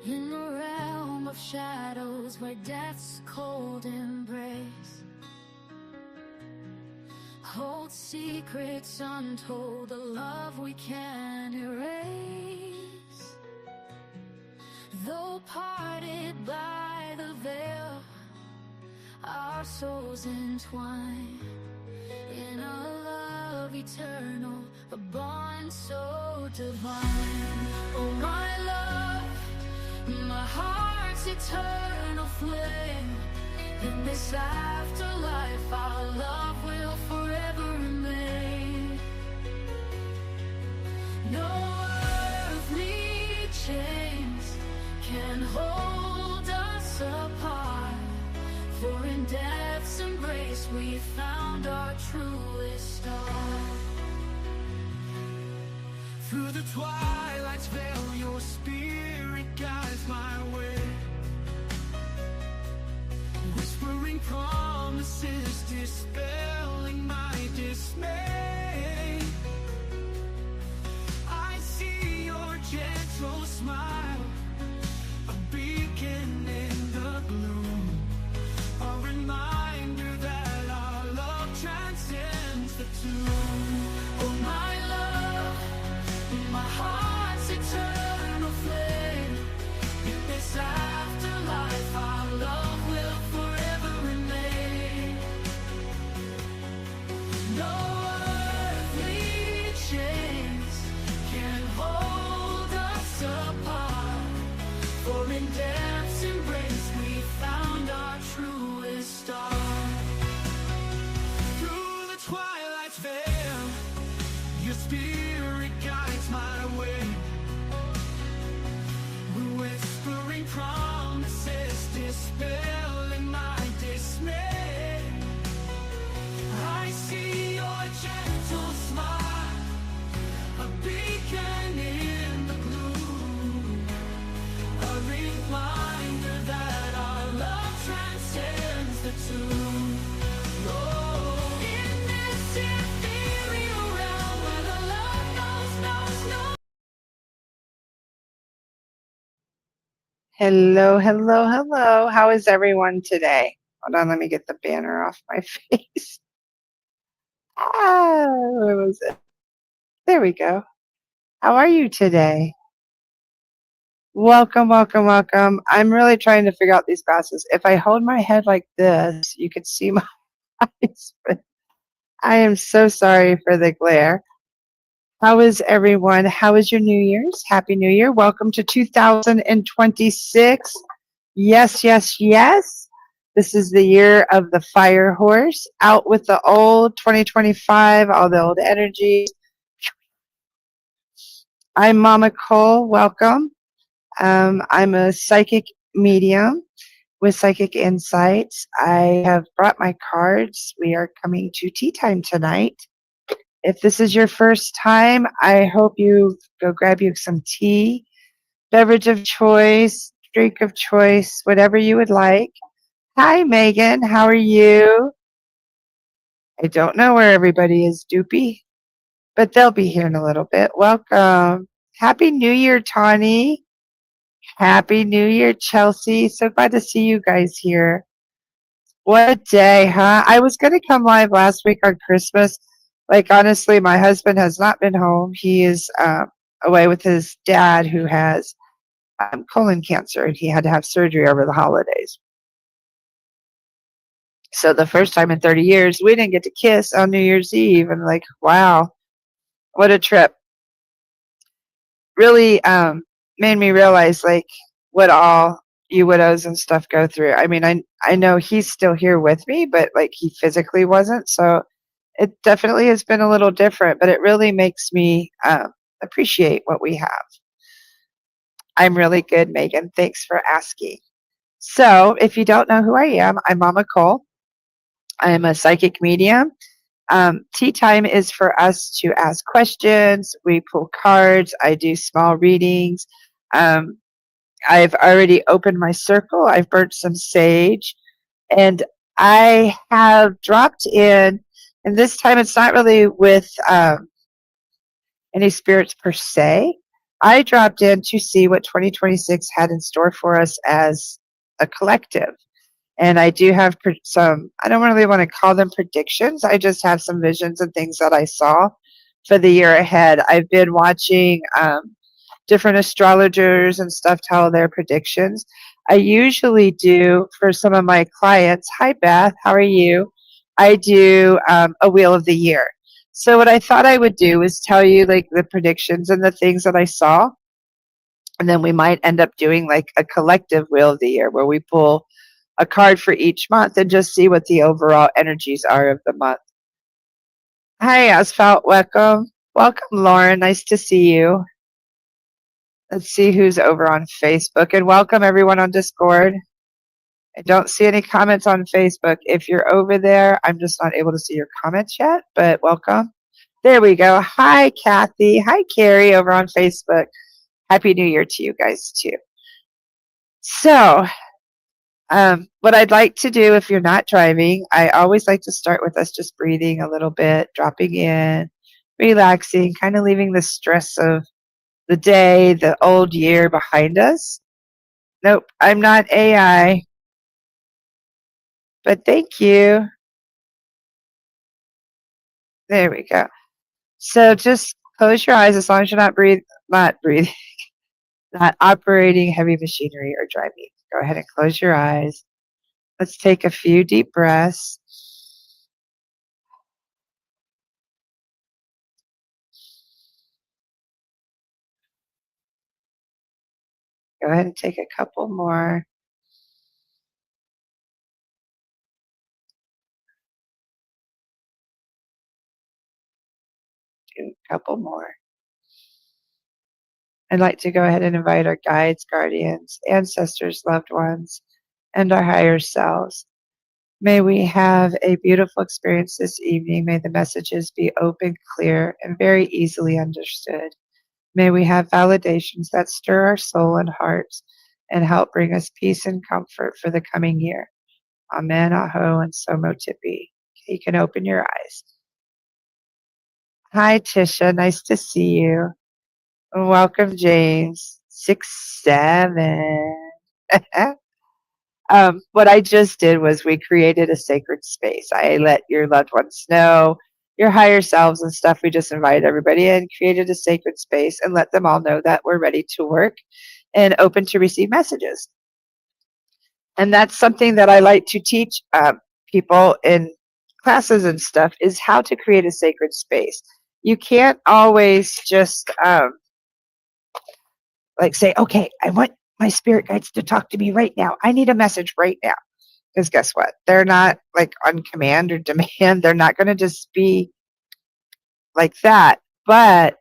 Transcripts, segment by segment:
In the realm of shadows where death's cold embrace holds secrets untold, a love we can't erase. Though parted by the veil, our souls entwine in a love eternal, a bond so divine. Oh my love, my heart's eternal flame. In this afterlife, our love will forever remain. No earthly chains can hold us apart, for in death's embrace we found our truest star. Through the twilight's veil, your spirit guides my way, whispering promises, dispelling my dismay. I see your gentle smile, a beacon in the gloom, a reminder that our love transcends the tomb. Oh my love, my heart's eternal flame. In this afterlife, our love will forever remain. No earthly chains can hold us apart, for in death's embrace we found our truest star. Through the twilight's veil, your spirit guides my way, whispering promises, dispelling my dismay. I see your gentle smile, a beacon in the gloom, a reminder that our love transcends the tomb. Oh, in this ethereal realm where the love knows no. Hello, hello, hello. How is everyone today? Hold on, let me get the banner off my face. Where was it? There we go. How are you today? Welcome, welcome, welcome. I'm really trying to figure out these glasses. If I hold my head like this, you could see my eyes. But I am so sorry for the glare. How is everyone? How is your New Year's? Happy New Year. Welcome to 2026. Yes, yes, yes. This is the year of the fire horse. Out with the old 2025, all the old energy. I'm MamaCole. Welcome. I'm a psychic medium with Psychic Insights. I have brought my cards. We are coming to tea time tonight. If this is your first time, I hope you go grab you some tea, beverage of choice, drink of choice, whatever you would like. Hi, Megan. How are you? I don't know where everybody is, Doopy, but they'll be here in a little bit. Welcome. Happy New Year, Tawny. Happy New Year, Chelsea. So glad to see you guys here. What a day, huh? I was going to come live last week on Christmas. Like, honestly, my husband has not been home. He is away with his dad, who has colon cancer, and he had to have surgery over the holidays. So the first time in 30 years, we didn't get to kiss on New Year's Eve. And like, wow, what a trip. Really made me realize, like, what all you widows and stuff go through. I mean, I know he's still here with me, but like he physically wasn't. So it definitely has been a little different, but it really makes me appreciate what we have. I'm really good, Megan. Thanks for asking. So if you don't know who I am, I'm MamaCole. I am a psychic medium. Tea time is for us to ask questions. We pull cards. I do small readings. I've already opened my circle. I've burnt some sage. And I have dropped in, and this time it's not really with any spirits per se. I dropped in to see what 2026 had in store for us as a collective. And I do have some, I don't really want to call them predictions. I just have some visions and things that I saw for the year ahead. I've been watching different astrologers and stuff tell their predictions. I usually do for some of my clients. Hi, Beth. How are you? I do a wheel of the year. So what I thought I would do is tell you like the predictions and the things that I saw. And then we might end up doing like a collective wheel of the year where we pull a card for each month and just see what the overall energies are of the month. Hi, Asphalt. Welcome. Welcome, Lauren. Nice to see you. Let's see who's over on Facebook. And welcome everyone on Discord. I don't see any comments on Facebook. If you're over there, I'm just not able to see your comments yet, but welcome. There we go. Hi, Kathy. Hi, Carrie over on Facebook. Happy New Year to you guys, too. So, what I'd like to do if you're not driving, I always like to start with us just breathing a little bit, dropping in, relaxing, kind of leaving the stress of the day, the old year behind us. Nope, I'm not AI, but thank you. There we go. So just close your eyes as long as you're not breathing, not operating heavy machinery or driving. Go ahead and close your eyes. Let's take a few deep breaths. Go ahead and take a couple more. Do a couple more. I'd like to go ahead and invite our guides, guardians, ancestors, loved ones, and our higher selves. May we have a beautiful experience this evening. May the messages be open, clear, and very easily understood. May we have validations that stir our soul and hearts and help bring us peace and comfort for the coming year. Amen, Aho, and Somo Tipi. You can open your eyes. Hi, Tisha. Nice to see you. Welcome, James. 6-7. What I just did was we created a sacred space. I let your loved ones know, your higher selves and stuff. We just invited everybody in, created a sacred space, and let them all know that we're ready to work and open to receive messages. And that's something that I like to teach people in classes and stuff, is how to create a sacred space. You can't always just like say, okay, I want my spirit guides to talk to me right now. I need a message right now. Because guess what? They're not like on command or demand. They're not going to just be like that. But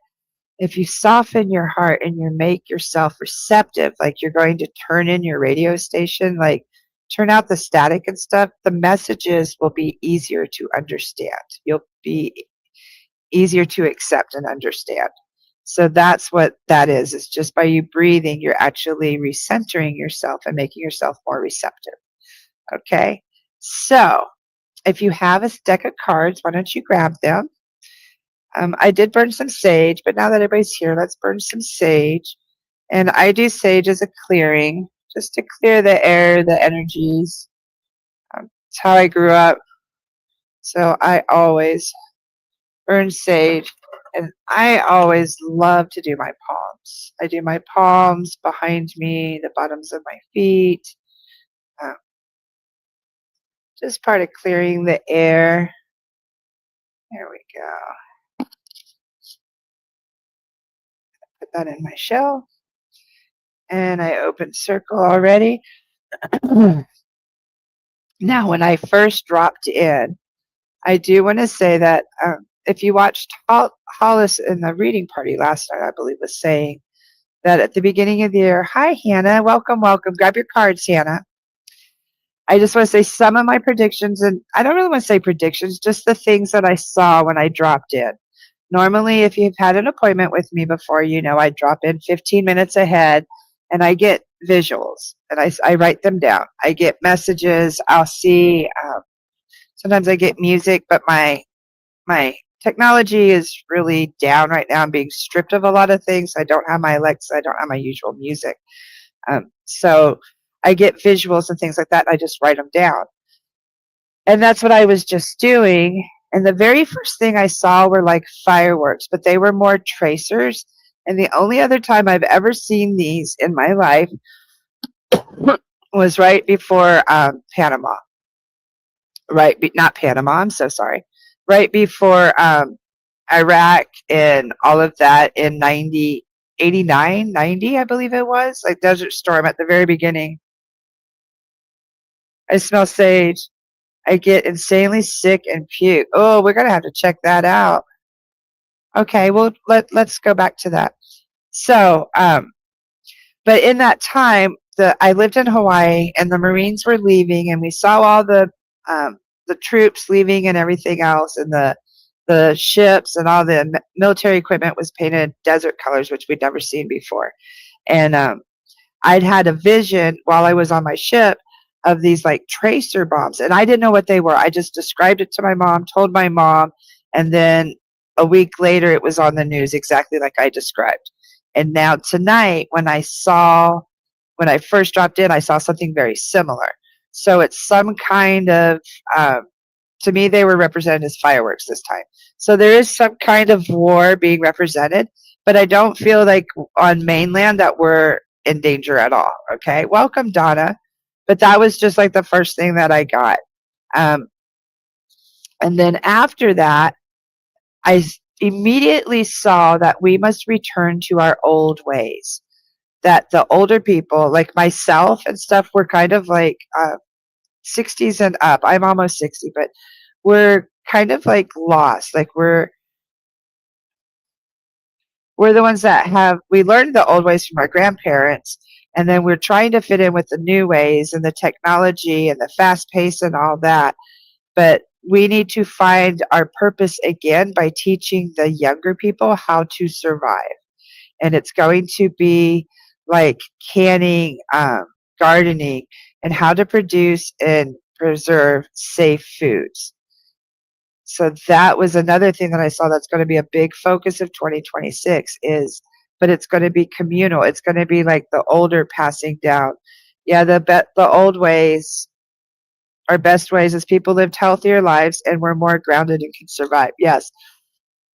if you soften your heart and you make yourself receptive, like you're going to turn in your radio station, like turn out the static and stuff, the messages will be easier to understand. You'll be easier to accept and understand. So that's what that is. It's just by you breathing, you're actually recentering yourself and making yourself more receptive. Okay? So if you have a deck of cards, why don't you grab them? I did burn some sage, but now that everybody's here, let's burn some sage. And I do sage as a clearing, just to clear the air, the energies. It's how I grew up. So I always burn sage. And I always love to do my palms. I do my palms behind me, the bottoms of my feet. Just part of clearing the air. There we go. Put that in my shell. And I opened circle already. Now, when I first dropped in, I do want to say that if you watched Hollis in the reading party last night, I believe was saying that at the beginning of the year, hi, Hannah, welcome, welcome. Grab your cards, Hannah. I just want to say some of my predictions, and I don't really want to say predictions, just the things that I saw when I dropped in. Normally, if you've had an appointment with me before, you know I drop in 15 minutes ahead, and I get visuals, and I write them down. I get messages. I'll see. Sometimes I get music, but my technology is really down right now. I'm being stripped of a lot of things. I don't have my Alexa. I don't have my usual music. So I get visuals and things like that. And I just write them down. And that's what I was just doing. And the very first thing I saw were like fireworks, but they were more tracers. And the only other time I've ever seen these in my life was right before Panama. Not Panama, I'm so sorry. Right before Iraq and all of that in 89, 90, I believe it was, like Desert Storm at the very beginning. I smell sage. I get insanely sick and puke. Oh, we're going to have to check that out. Okay, well, let's go back to that. So, but in that time, I lived in Hawaii, and the Marines were leaving, and we saw all the troops leaving and everything else, and the ships and all the military equipment was painted desert colors, which we'd never seen before. And I'd had a vision while I was on my ship of these like tracer bombs, and I didn't know what they were. I just described it to my mom, told my mom, and then a week later it was on the news exactly like I described. And now tonight, when I first dropped in, I saw something very similar. So it's some kind of, to me, they were represented as fireworks this time. So there is some kind of war being represented, but I don't feel like on mainland that we're in danger at all. Okay. Welcome, Donna. But that was just like the first thing that I got. And then after that, I immediately saw that we must return to our old ways. That the older people, like myself and stuff, were kind of like 60s and up. I'm almost 60, but we're kind of like lost. Like we're the ones that we learned the old ways from our grandparents, and then we're trying to fit in with the new ways and the technology and the fast pace and all that. But we need to find our purpose again by teaching the younger people how to survive. And it's going to be like canning, gardening, and how to produce and preserve safe foods. So that was another thing that I saw that's going to be a big focus of 2026 but it's going to be communal. It's going to be like the older passing down. Yeah, the old ways are best ways as people lived healthier lives and were more grounded and can survive. Yes.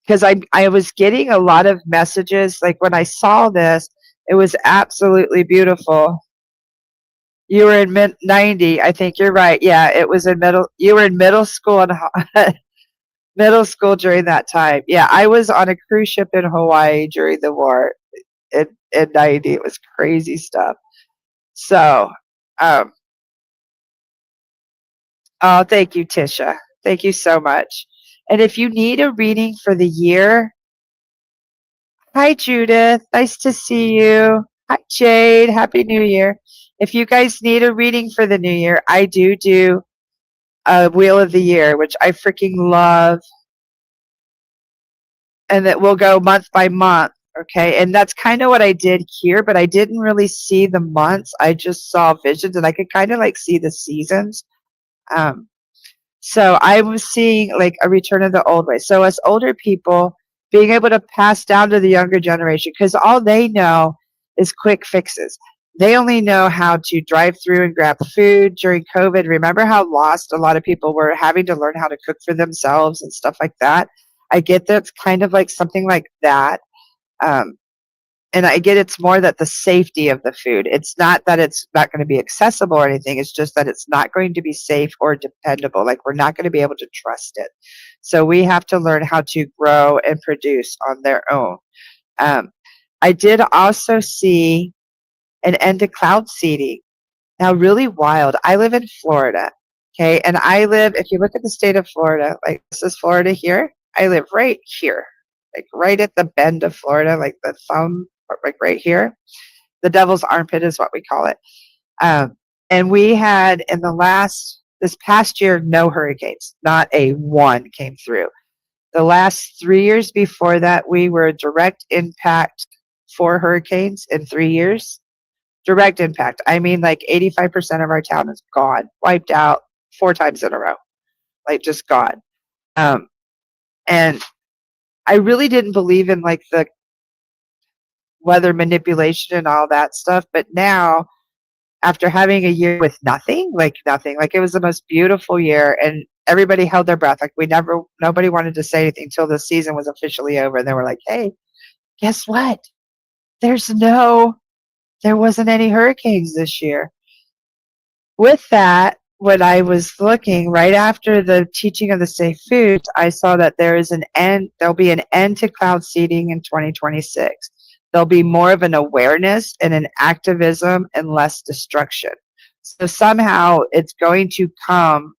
Because I was getting a lot of messages. Like when I saw this, it was absolutely beautiful. You were in 90. I think you're right. Yeah, you were in middle school and middle school during that time. Yeah, I was on a cruise ship in Hawaii during the war in 90. It was crazy stuff. So, oh, thank you, Tisha. Thank you so much. And if you need a reading for the year, hi, Judith. Nice to see you. Hi, Jade. Happy New Year. If you guys need a reading for the new year, I do a Wheel of the Year, which I freaking love. And that will go month by month. Okay. And that's kind of what I did here, but I didn't really see the months. I just saw visions, and I could kind of like see the seasons. So I was seeing like a return of the old way. So as older people, being able to pass down to the younger generation, because all they know is quick fixes. They only know how to drive through and grab food during COVID. Remember how lost a lot of people were, having to learn how to cook for themselves and stuff like that? I get that it's kind of like something like that. And I get it's more that the safety of the food. It's not that it's not going to be accessible or anything. It's just that it's not going to be safe or dependable. Like we're not going to be able to trust it. So we have to learn how to grow and produce on their own. I did also see an end to cloud seeding. Now, really wild. I live in Florida. Okay. And if you look at the state of Florida, like this is Florida here. I live right here, like right at the bend of Florida, like the thumb, like right here. The devil's armpit is what we call it. And we had this past year, no hurricanes, not a one came through. The last 3 years before that, we were direct impact 4 hurricanes in 3 years. Direct impact. I mean, like 85% of our town is gone, wiped out 4 times in a row, like just gone. And I really didn't believe in like the weather manipulation and all that stuff. But now, after having a year with nothing, like it was the most beautiful year, and everybody held their breath. Like nobody wanted to say anything until the season was officially over. And they were like, hey, guess what? There's there wasn't any hurricanes this year. With that, when I was looking right after the teaching of the safe foods, I saw that there'll be an end to cloud seeding in 2026. There'll be more of an awareness and an activism and less destruction. So somehow it's going to come,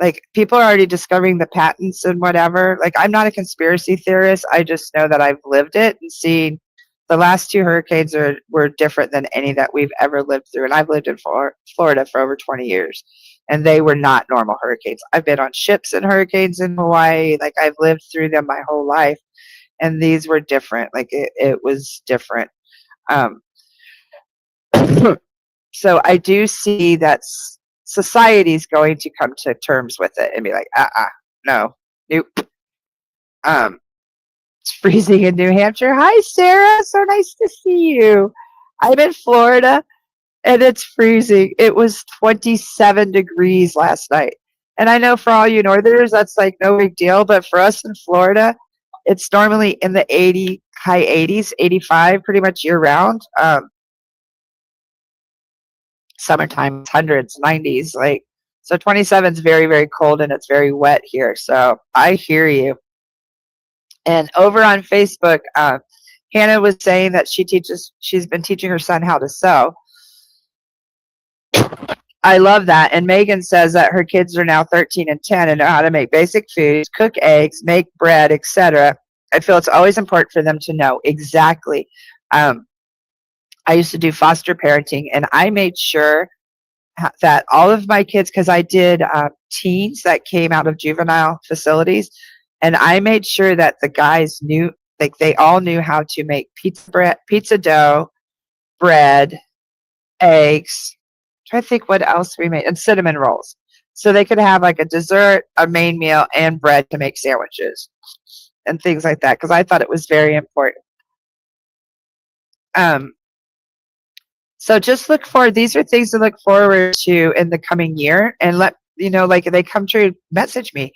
like people are already discovering the patents and whatever. Like I'm not a conspiracy theorist. I just know that I've lived it and seen the last two hurricanes were different than any that we've ever lived through. And I've lived in Florida for over 20 years, and they were not normal hurricanes. I've been on ships in hurricanes in Hawaii. Like I've lived through them my whole life, and these were different. Like it was different. Um, so I do see that society's going to come to terms with it and be like, no, nope. It's freezing in New Hampshire. Hi, Sarah. So nice to see you. I'm in Florida, and it's freezing. It was 27 degrees last night. And I know for all you northerners, that's like no big deal. But for us in Florida, it's normally in the high 80s, 85, pretty much year round. Summertime, hundreds, 90s. So 27 is very, very cold, and it's very wet here. So I hear you. And over on Facebook, Hannah was saying that she's been teaching her son how to sew. I love that. And Megan says that her kids are now 13 and 10 and know how to make basic foods, cook eggs, make bread, etc. I feel it's always important for them to know exactly. I used to do foster parenting, and I made sure that all of my kids, because I did teens that came out of juvenile facilities, and I made sure that the guys knew, like they all knew how to make pizza dough, bread, eggs. Try to think what else we made, and cinnamon rolls. So they could have like a dessert, a main meal, and bread to make sandwiches and things like that, because I thought it was very important. So just look forward. These are things to look forward to in the coming year, and let like if they come true, message me.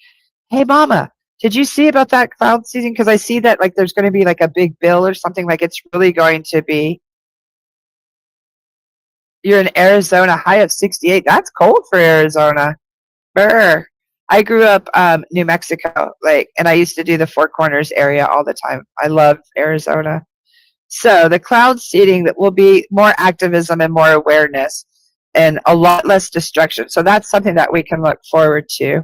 Hey, Mama, did you see about that cloud season? Because I see that like there's going to be like a big bill or something. Like it's really going to be. You're in Arizona, high of 68. That's cold for Arizona. Brr. I grew up New Mexico, and I used to do the Four Corners area all the time. I love Arizona. So the cloud seeding, that will be more activism and more awareness and a lot less destruction. So that's something that we can look forward to.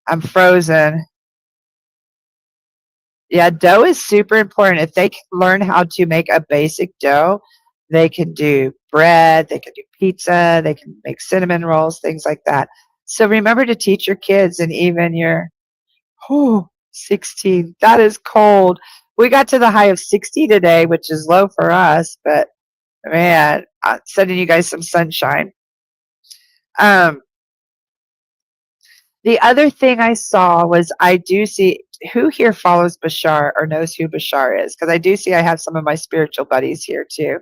I'm frozen. Yeah, dough is super important. If they can learn how to make a basic dough, they can do bread, they can do pizza, they can make cinnamon rolls, things like that. So remember to teach your kids, and even your 16. That is cold. We got to the high of 60 today, which is low for us, but man, I'm sending you guys some sunshine. The other thing I saw was, I do see, who here follows Bashar or knows who Bashar is? Because I do see I have some of my spiritual buddies here too.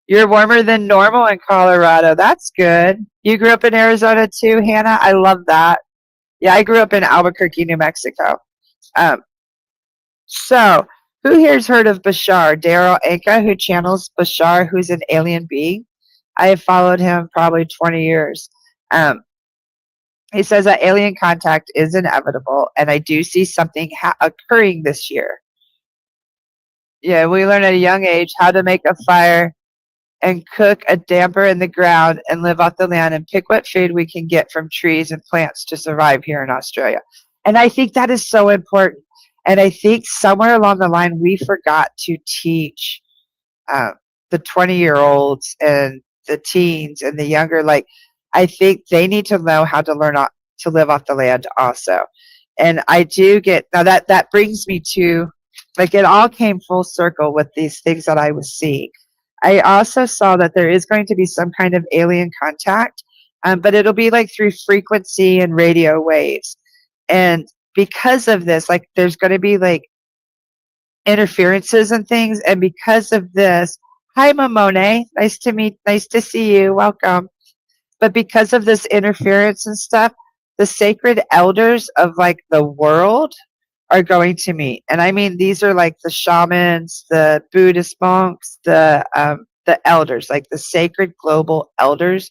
You're warmer than normal in Colorado. That's good. You grew up in Arizona too, Hannah? I love that. Yeah, I grew up in Albuquerque, New Mexico. So, who here's heard of Bashar? Daryl Anka, who channels Bashar, who's an alien being. I have followed him probably 20 years. He says that alien contact is inevitable, and I do see something occurring this year. Yeah, we learn at a young age how to make a fire and cook a damper in the ground and live off the land and pick what food we can get from trees and plants to survive here in Australia. And I think that is so important. And I think somewhere along the line, we forgot to teach the 20-year-olds and the teens and the younger, I think they need to know how to learn to live off the land also. And I do get, now that brings me to, it all came full circle with these things that I was seeing. I also saw that there is going to be some kind of alien contact, but it'll be through frequency and radio waves. And because of this, like there's going to be like interferences and things. And because of this, hi Mamone, nice to see you. Welcome. But because of this interference and stuff, the sacred elders of like the world are going to meet. And I mean, these are like the shamans, the Buddhist monks, the elders, like the sacred global elders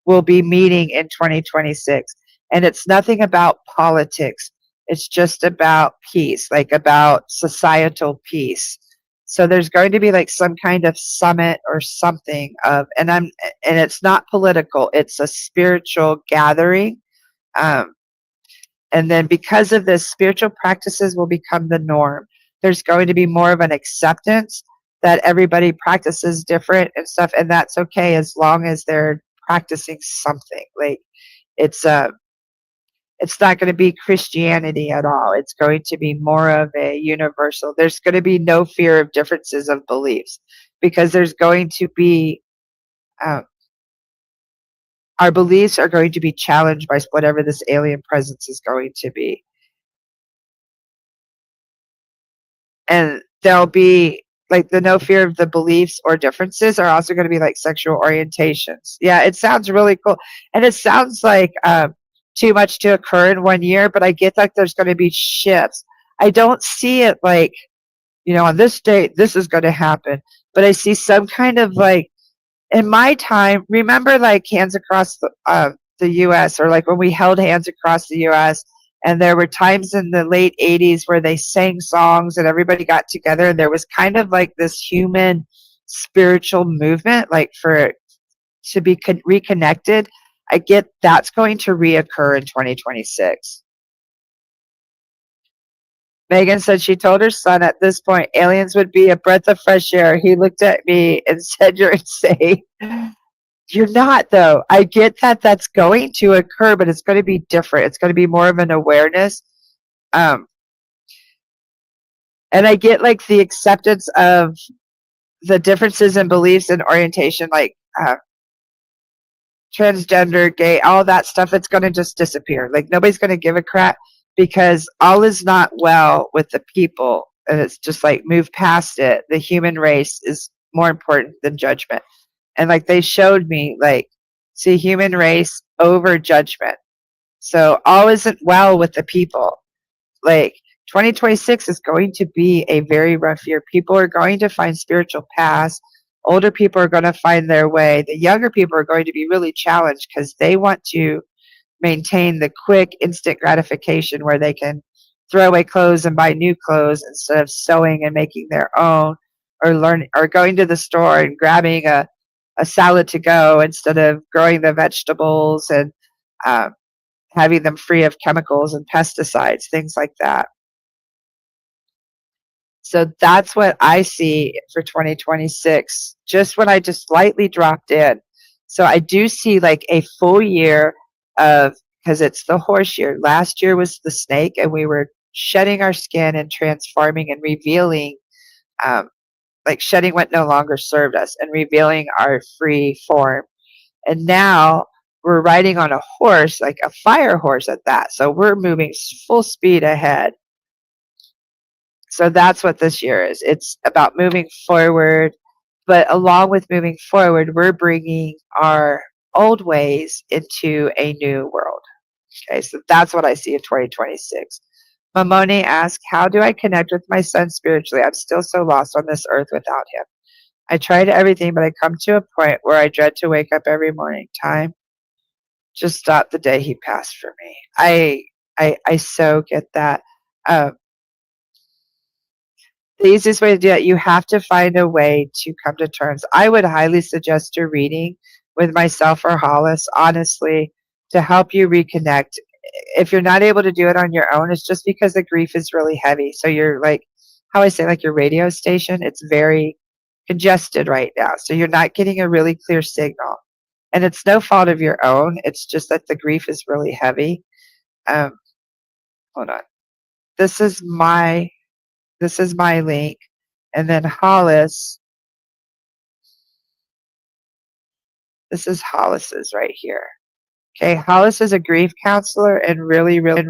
will be meeting in 2026. And it's nothing about politics. It's just about peace, like about societal peace. So there's going to be like some kind of summit or something of, and it's not political. It's a spiritual gathering. Um, and then because of this, spiritual practices will become the norm. There's going to be more of an acceptance that everybody practices different and stuff, and that's okay as long as they're practicing something. Like it's it's not going to be Christianity at all. It's going to be more of a universal. There's going to be no fear of differences of beliefs because there's going to be um, our beliefs are going to be challenged by whatever this alien presence is going to be. And there'll be like the no fear of the beliefs or differences are also going to be like sexual orientations. Yeah, it sounds really cool. And it sounds like too much to occur in 1 year, but I get like there's going to be shifts. I don't see it like, on this date, this is going to happen. But I see some kind of like, in my time, remember like hands across the U.S. or like when we held hands across the U.S. and there were times in the late 80s where they sang songs and everybody got together and there was kind of like this human spiritual movement, like for to be reconnected. I get that's going to reoccur in 2026. Megan said she told her son at this point aliens would be a breath of fresh air. He looked at me and said, "You're insane." You're not, though. I get that that's going to occur, but it's going to be different. It's going to be more of an awareness. Um, and I get like the acceptance of the differences in beliefs and orientation, like transgender, gay, all that stuff. It's going to just disappear. Like nobody's going to give a crap because all is not well with the people. And it's just like move past it. The human race is more important than judgment. And like they showed me, like, see human race over judgment. So all isn't well with the people. Like 2026 is going to be a very rough year. People are going to find spiritual paths. Older people are going to find their way. The younger people are going to be really challenged because they want to maintain the quick, instant gratification where they can throw away clothes and buy new clothes instead of sewing and making their own, or learn or going to the store and grabbing a salad to go instead of growing the vegetables and um, having them free of chemicals and pesticides, things like that. So that's what I see for 2026, just when I just slightly dropped in. So I do see like a full year of, because it's the horse year. Last year was the snake, and we were shedding our skin and transforming and revealing, like shedding what no longer served us and revealing our free form. And now we're riding on a horse, like a fire horse at that. So we're moving full speed ahead. So that's what this year is. It's about moving forward, but along with moving forward, we're bringing our old ways into a new world. Okay, so that's what I see in 2026. Mamoni asked, how do I connect with my son spiritually? I'm still so lost on this earth without him. I tried everything, but I come to a point where I dread to wake up every morning. Time just stopped the day he passed for me. I so get that. Um, the easiest way to do that, you have to find a way to come to terms. I would highly suggest a reading with myself or Hollis, honestly, to help you reconnect. If you're not able to do it on your own, it's just because the grief is really heavy. So you're like, how I say, like your radio station, it's very congested right now. So you're not getting a really clear signal. And it's no fault of your own. It's just that the grief is really heavy. Um, hold on. This is my link. And then Hollis, this is Hollis's right here. Okay, Hollis is a grief counselor and really, really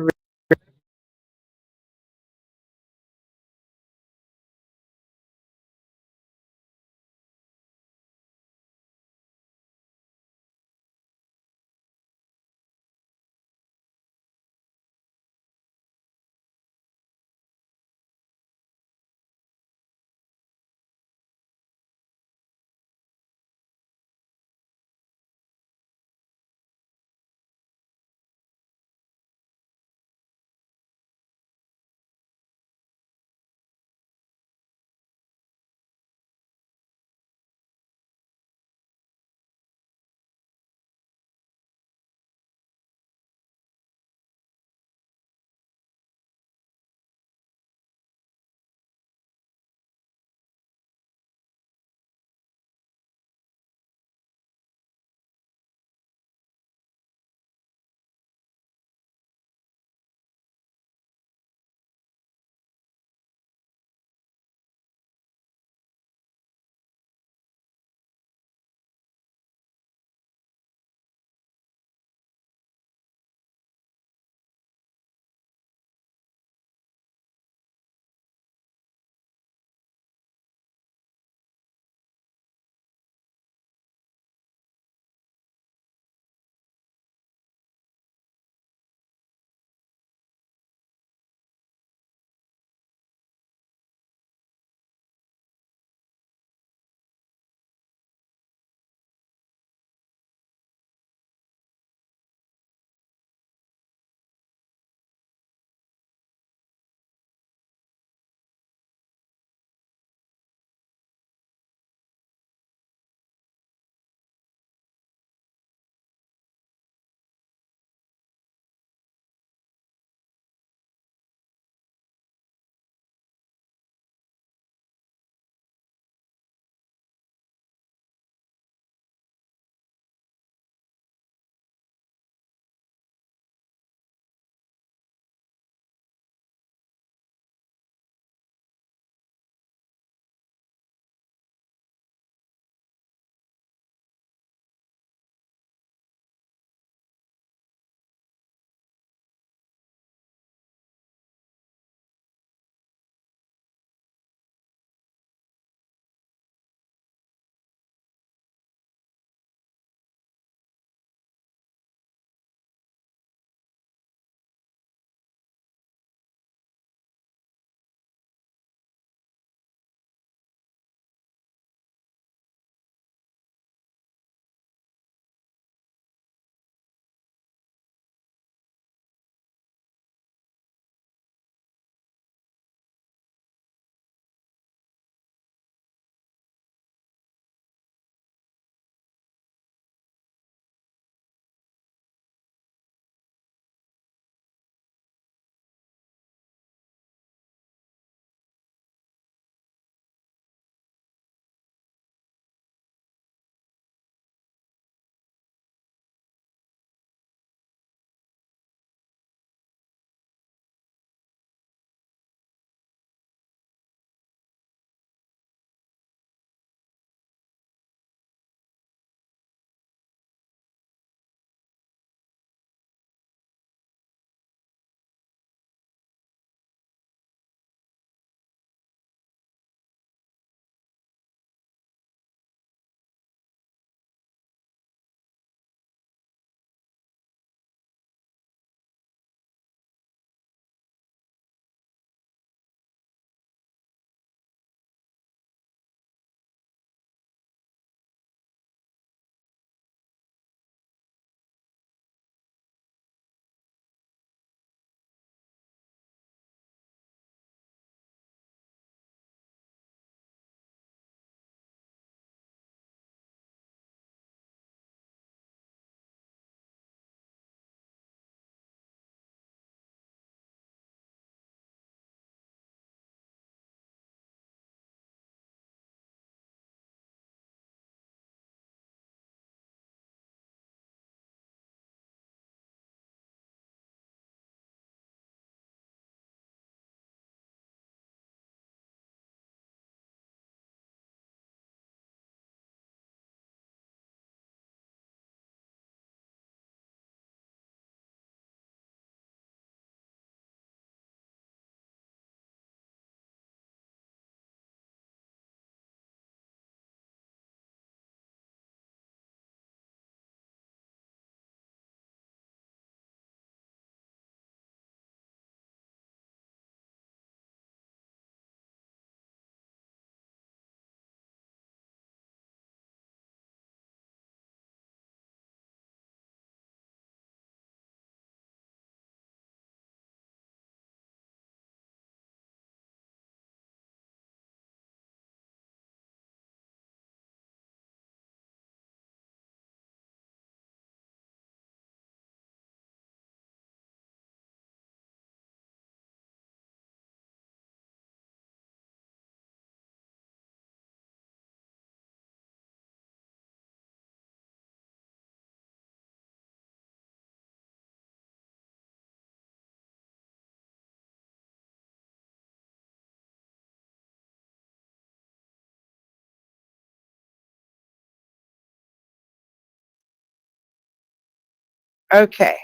Okay.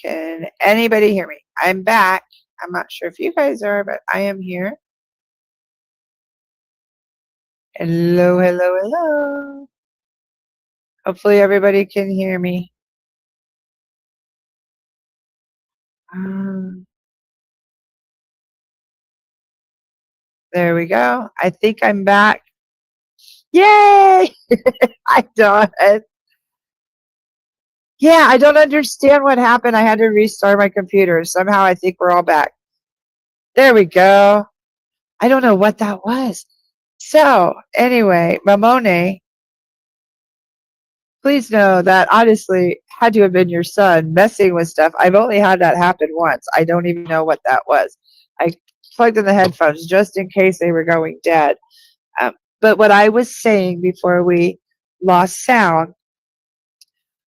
Can anybody hear me? I'm back. I'm not sure if you guys are, but I am here. Hello, hello, hello. Hopefully everybody can hear me. Um, there we go. I think I'm back. Yay! I don't. Yeah, I don't understand what happened. I had to restart my computer. Somehow I think we're all back. There we go. I don't know what that was. So, anyway, Mamone, please know that honestly had to have been your son messing with stuff. I've only had that happen once. I don't even know what that was. I plugged in the headphones just in case they were going dead. But what I was saying before we lost sound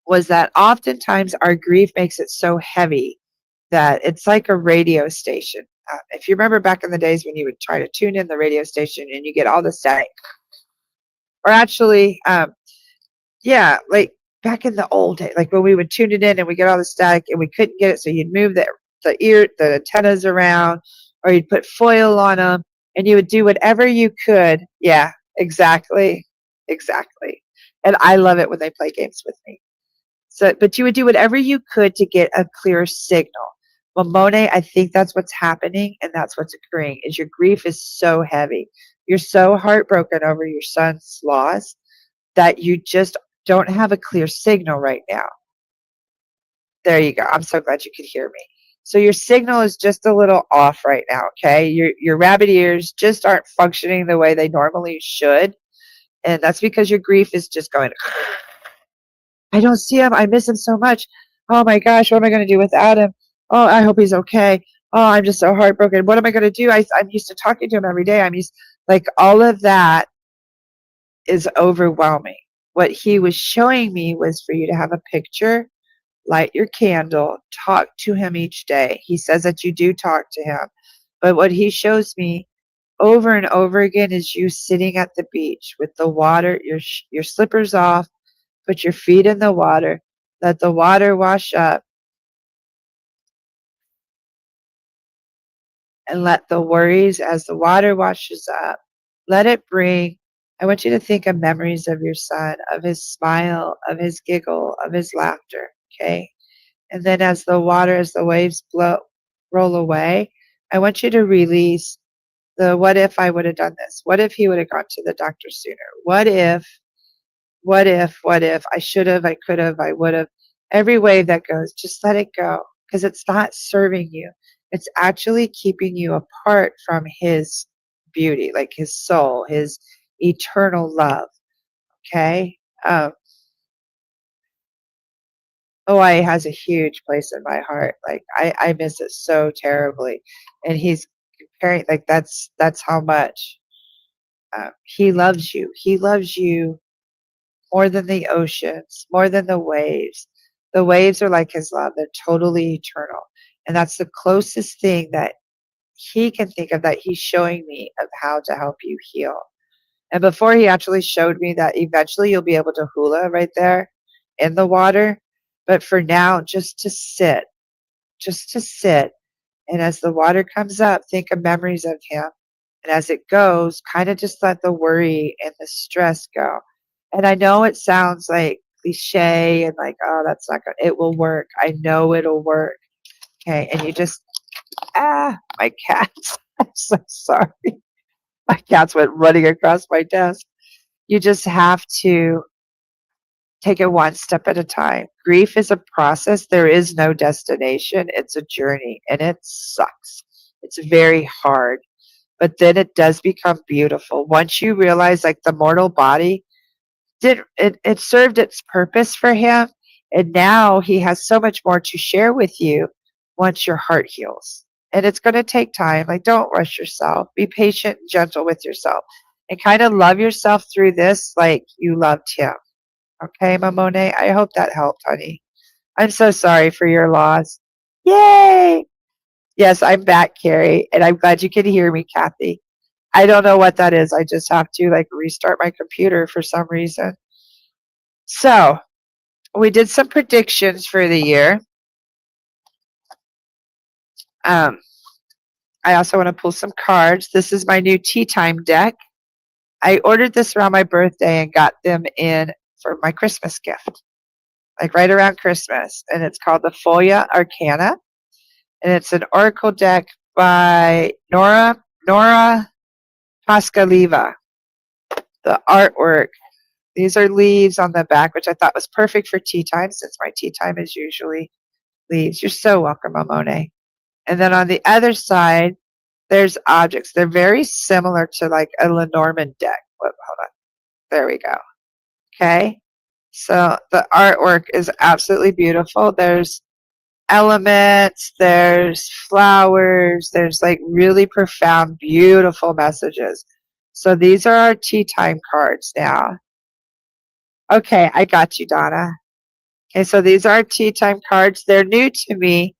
was that oftentimes our grief makes it so heavy that it's like a radio station. If you remember back in the days when you would try to tune in the radio station and you get all the static, or actually, yeah, like back in the old days, like when we would tune it in and we get all the static and we couldn't get it, so you'd move the antennas around, or you'd put foil on them, and you would do whatever you could. Yeah, exactly, exactly. And I love it when they play games with me. So, but you would do whatever you could to get a clear signal. Well, Monet, I think that's what's happening, and that's what's occurring. Is your grief is so heavy, you're so heartbroken over your son's loss that you just don't have a clear signal right now. There you go. I'm so glad you could hear me. So your signal is just a little off right now. Okay, your rabbit ears just aren't functioning the way they normally should, and that's because your grief is just going. I don't see him. I miss him so much. Oh my gosh, what am I going to do without him? Oh, I hope he's okay. Oh, I'm just so heartbroken. What am I going to do? I'm used to talking to him every day. I'm used, like, all of that is overwhelming. What he was showing me was for you to have a picture, light your candle, talk to him each day. He says that you do talk to him. But what he shows me over and over again is you sitting at the beach with the water, your slippers off, put your feet in the water, let the water wash up, and let the worries as the water washes up, let it bring. I want you to think of memories of your son, of his smile, of his giggle, of his laughter, okay? And then as the water, as the waves roll away, I want you to release the what if I would have done this? What if he would have gone to the doctor sooner? What if I should have, I could have, I would have. Every wave that goes, just let it go because it's not serving you. It's actually keeping you apart from his beauty, like his soul, his eternal love. Okay. Hawaii has a huge place in my heart. Like I miss it so terribly, and he's comparing, like that's how much he loves you. He loves you more than the oceans, more than the waves. The waves are like his love; they're totally eternal, and that's the closest thing that he can think of that he's showing me of how to help you heal. And before he actually showed me that eventually you'll be able to hula right there in the water, but for now, just to sit. And as the water comes up, think of memories of him. And as it goes, kind of just let the worry and the stress go. And I know it sounds like cliche and like, oh, that's not good. It will work. I know it'll work. Okay. And you just, my cats. I'm so sorry. My cats went running across my desk. You just have to take it one step at a time. Grief is a process. There is no destination. It's a journey and it sucks. It's very hard, but then it does become beautiful. Once you realize like the mortal body it served its purpose for him, and now he has so much more to share with you once your heart heals. And it's going to take time. Like, don't rush yourself. Be patient and gentle with yourself and kind of love yourself through this like you loved him. Okay, Mamone, I hope that helped, honey. I'm so sorry for your loss. Yay! Yes, I'm back, Carrie, and I'm glad you can hear me, Kathy. I don't know what that is. I just have to like restart my computer for some reason. So, we did some predictions for the year. I also want to pull some cards. This is my new tea time deck. I ordered this around my birthday and got them in for my Christmas gift, like right around Christmas. And it's called the Folia Arcana. And it's an oracle deck by Nora Pascaliva. The artwork, these are leaves on the back, which I thought was perfect for tea time since my tea time is usually leaves. You're so welcome, Amone. And then on the other side, there's objects. They're very similar to like a Lenormand deck. Hold on. There we go. Okay. So the artwork is absolutely beautiful. There's elements, there's flowers, there's like really profound, beautiful messages. So these are our tea time cards now. Okay, I got you, Donna. Okay, so these are tea time cards. They're new to me,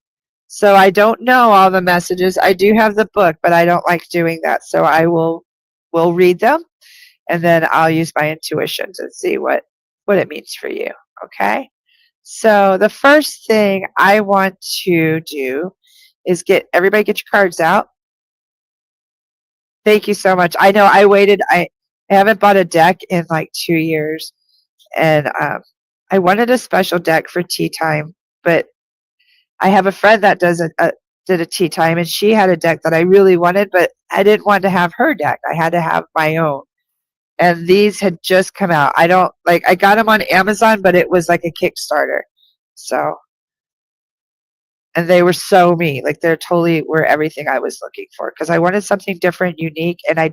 so I don't know all the messages. I do have the book, but I don't like doing that. So I will read them, and then I'll use my intuition to see what it means for you. Okay? So the first thing I want to do is get everybody get your cards out. Thank you so much. I know I waited. I haven't bought a deck in like 2 years, and I wanted a special deck for tea time, but I have a friend that did a tea time, and she had a deck that I really wanted, but I didn't want to have her deck. I had to have my own. And these had just come out. I got them on Amazon, but it was like a Kickstarter. So, and they were so me. Like they're totally were everything I was looking for because I wanted something different, unique, and I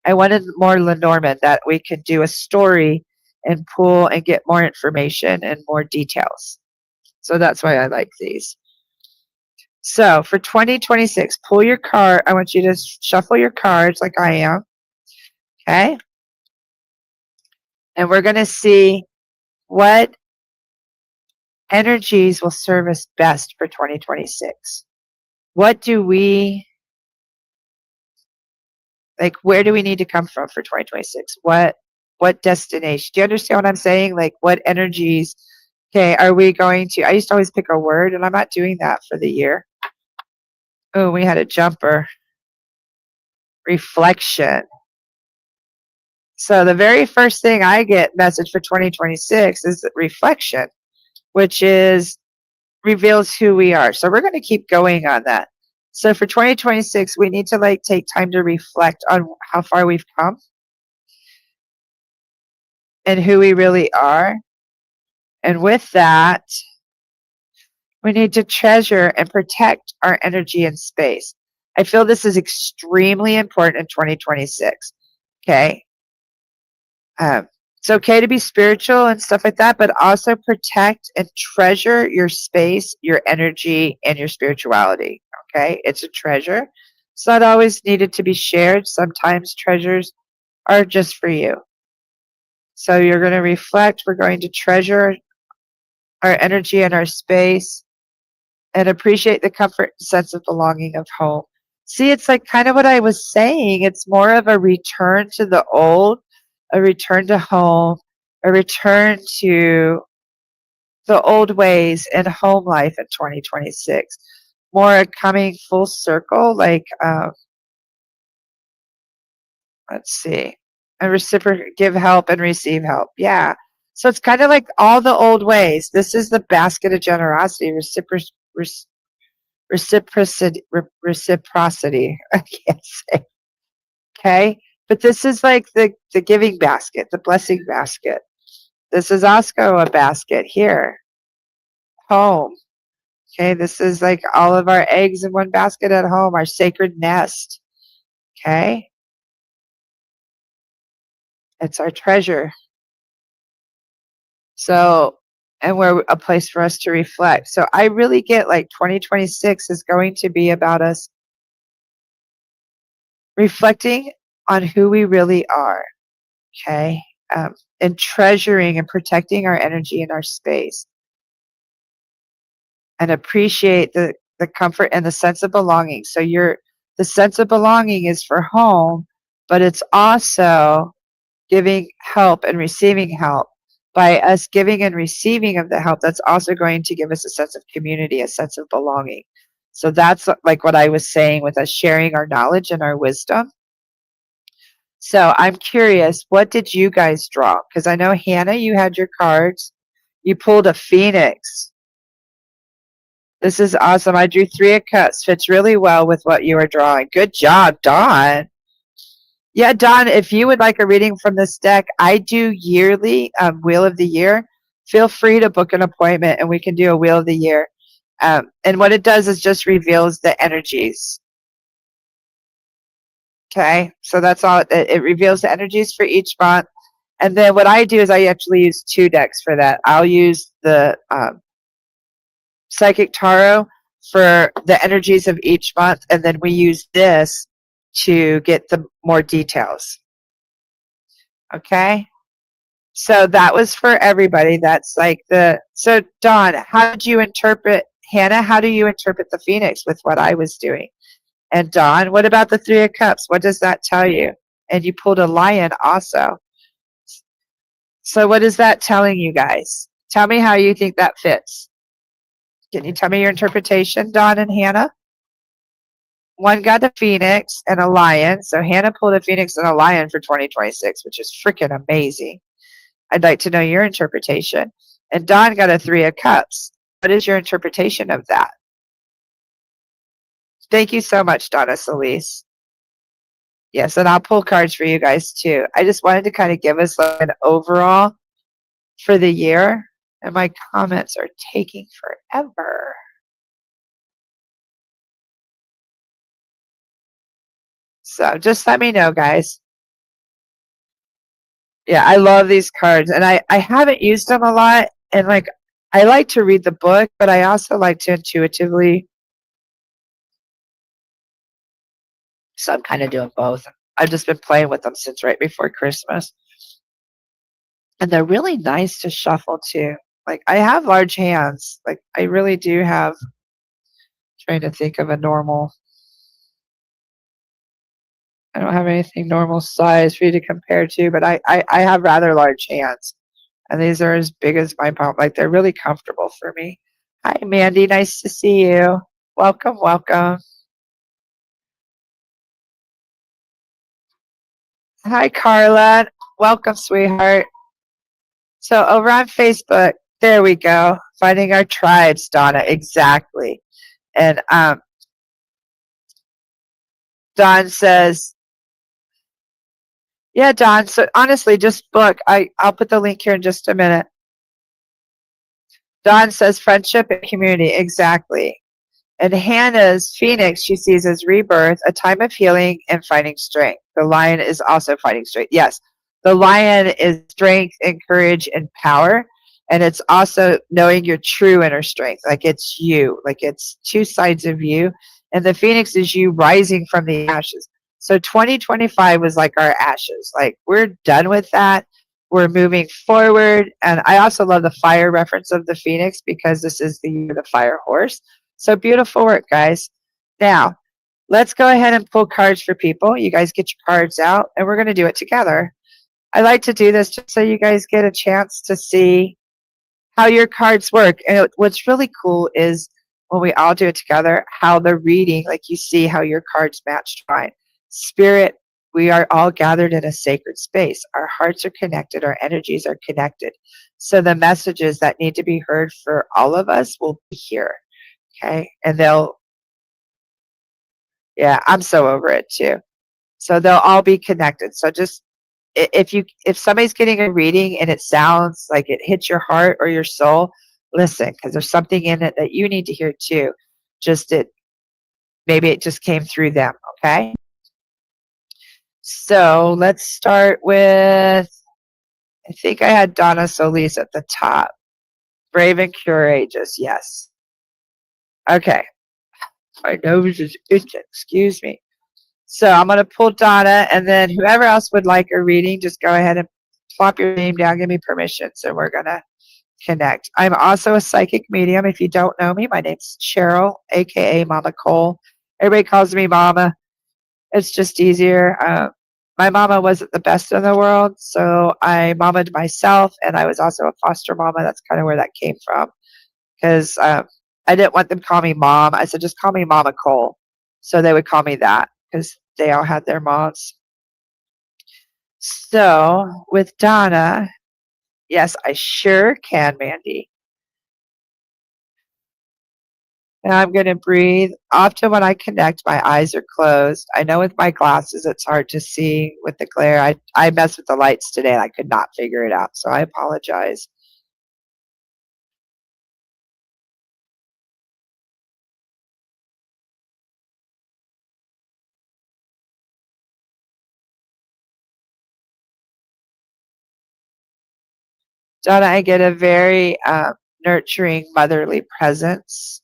wanted more Lenormand that we could do a story and pull and get more information and more details. So that's why I like these. So for 2026, pull your card. I want you to shuffle your cards like I am. Okay? And we're going to see what energies will serve us best for 2026. What do we, like, where do we need to come from for 2026? What destination? Do you understand what I'm saying? Like, what energies, okay, are we going to, I used to always pick a word, and I'm not doing that for the year. Oh, we had a jumper. Reflection. So the very first thing I get message for 2026 is reflection, which is reveals who we are. So we're going to keep going on that. So for 2026, we need to like take time to reflect on how far we've come and who we really are. And with that, we need to treasure and protect our energy and space. I feel this is extremely important in 2026. Okay. It's okay to be spiritual and stuff like that, but also protect and treasure your space, your energy, and your spirituality. Okay. It's a treasure. It's not always needed to be shared. Sometimes treasures are just for you. So you're going to reflect. We're going to treasure our energy and our space and appreciate the comfort and sense of belonging of home. See, it's like kind of what I was saying. It's more of a return to the old, a return to home, a return to the old ways and home life in 2026. More coming full circle, like, let's see, give help and receive help. Yeah. So it's kind of like all the old ways. This is the basket of generosity, reciprocity. I can't say. Okay. But this is like the giving basket, the blessing basket. This is also a basket here. Home. Okay. This is like all of our eggs in one basket at home, our sacred nest. Okay. It's our treasure. So, and we're a place for us to reflect. So I really get like 2026 is going to be about us reflecting on who we really are. Okay. And treasuring and protecting our energy and our space. And appreciate the comfort and the sense of belonging. So the sense of belonging is for home, but it's also giving help and receiving help. by us giving and receiving of the help, that's also going to give us a sense of community, a sense of belonging. So that's like what I was saying with us sharing our knowledge and our wisdom. So I'm curious, what did you guys draw? Because I know, Hannah, you had your cards. You pulled a phoenix. This is awesome. I drew 3 of Cups. Fits really well with what you were drawing. Good job, Dawn. Yeah, Dawn, if you would like a reading from this deck, I do yearly Wheel of the Year. Feel free to book an appointment and we can do a Wheel of the Year. And what it does is just reveals the energies. Okay, so that's all. It reveals the energies for each month. And then what I do is I actually use 2 decks for that. I'll use the Psychic Tarot for the energies of each month, and then we use this to get the more details. Okay, so that was for everybody. That's like so Dawn, how did you interpret, Hannah, how do you interpret the Phoenix with what I was doing? And Dawn, what about the 3 of Cups? What does that tell you? And you pulled a Lion also. So what is that telling you guys? Tell me how you think that fits. Can you tell me your interpretation, Dawn and Hannah? One got a Phoenix and a Lion. So Hannah pulled a Phoenix and a Lion for 2026, which is freaking amazing. I'd like to know your interpretation. And Dawn got a 3 of Cups. What is your interpretation of that? Thank you so much, Donna Solis. Yes, and I'll pull cards for you guys too. I just wanted to kind of give us like an overall for the year. And my comments are taking forever. So just let me know, guys. Yeah, I love these cards. And I haven't used them a lot. And like, I like to read the book, but I also like to intuitively. So I'm kind of doing both. I've just been playing with them since right before Christmas. And they're really nice to shuffle too. Like, I have large hands. Like, I really do have. Trying to think of a normal. I don't have anything normal size for you to compare to, but I have rather large hands. And these are as big as my palm. Like, they're really comfortable for me. Hi, Mandy. Nice to see you. Welcome, welcome. Hi, Carla. Welcome, sweetheart. So over on Facebook, there we go. Finding our tribes, Donna. Exactly. And Don says, yeah, Don. So honestly, just book. I'll put the link here in just a minute. Don says friendship and community. Exactly. And Hannah's Phoenix, she sees as rebirth, a time of healing and finding strength. The Lion is also finding strength. Yes, the Lion is strength and courage and power. And it's also knowing your true inner strength. Like, it's you. Like, it's 2 sides of you. And the Phoenix is you rising from the ashes. So 2025 was like our ashes. Like, we're done with that. We're moving forward. And I also love the fire reference of the Phoenix because this is the year of the fire horse. So beautiful work, guys. Now, let's go ahead and pull cards for people. You guys get your cards out, and we're going to do it together. I like to do this just so you guys get a chance to see how your cards work. And what's really cool is when we all do it together, how the reading, like you see how your cards match mine. Spirit, we are all gathered in a sacred space. Our hearts are connected. Our energies are connected. So the messages that need to be heard for all of us will be here. Okay, and yeah, I'm so over it too. So they'll all be connected. So just if somebody's getting a reading and it sounds like it hits your heart or your soul, listen, because there's something in it that you need to hear too. Maybe it just came through them. Okay. So let's start with. I think I had Donna Solis at the top. Brave and courageous. Yes. Okay. My nose is itching. Excuse me. So I'm going to pull Donna, and then whoever else would like a reading, just go ahead and plop your name down, give me permission, so we're going to connect. I'm also a psychic medium. If you don't know me, my name's Cheryl, a.k.a. MamaCole. Everybody calls me Mama. It's just easier. my mama wasn't the best in the world, so I mamaed myself, and I was also a foster mama. That's kind of where that came from, because I didn't want them to call me mom. I said, just call me MamaCole. So they would call me that because they all had their moms. So with Donna, yes, I sure can, Mandy. And I'm going to breathe. Often when I connect, my eyes are closed. I know with my glasses it's hard to see with the glare. I messed with the lights today and I could not figure it out, so I apologize. Donna, I get a very nurturing, motherly presence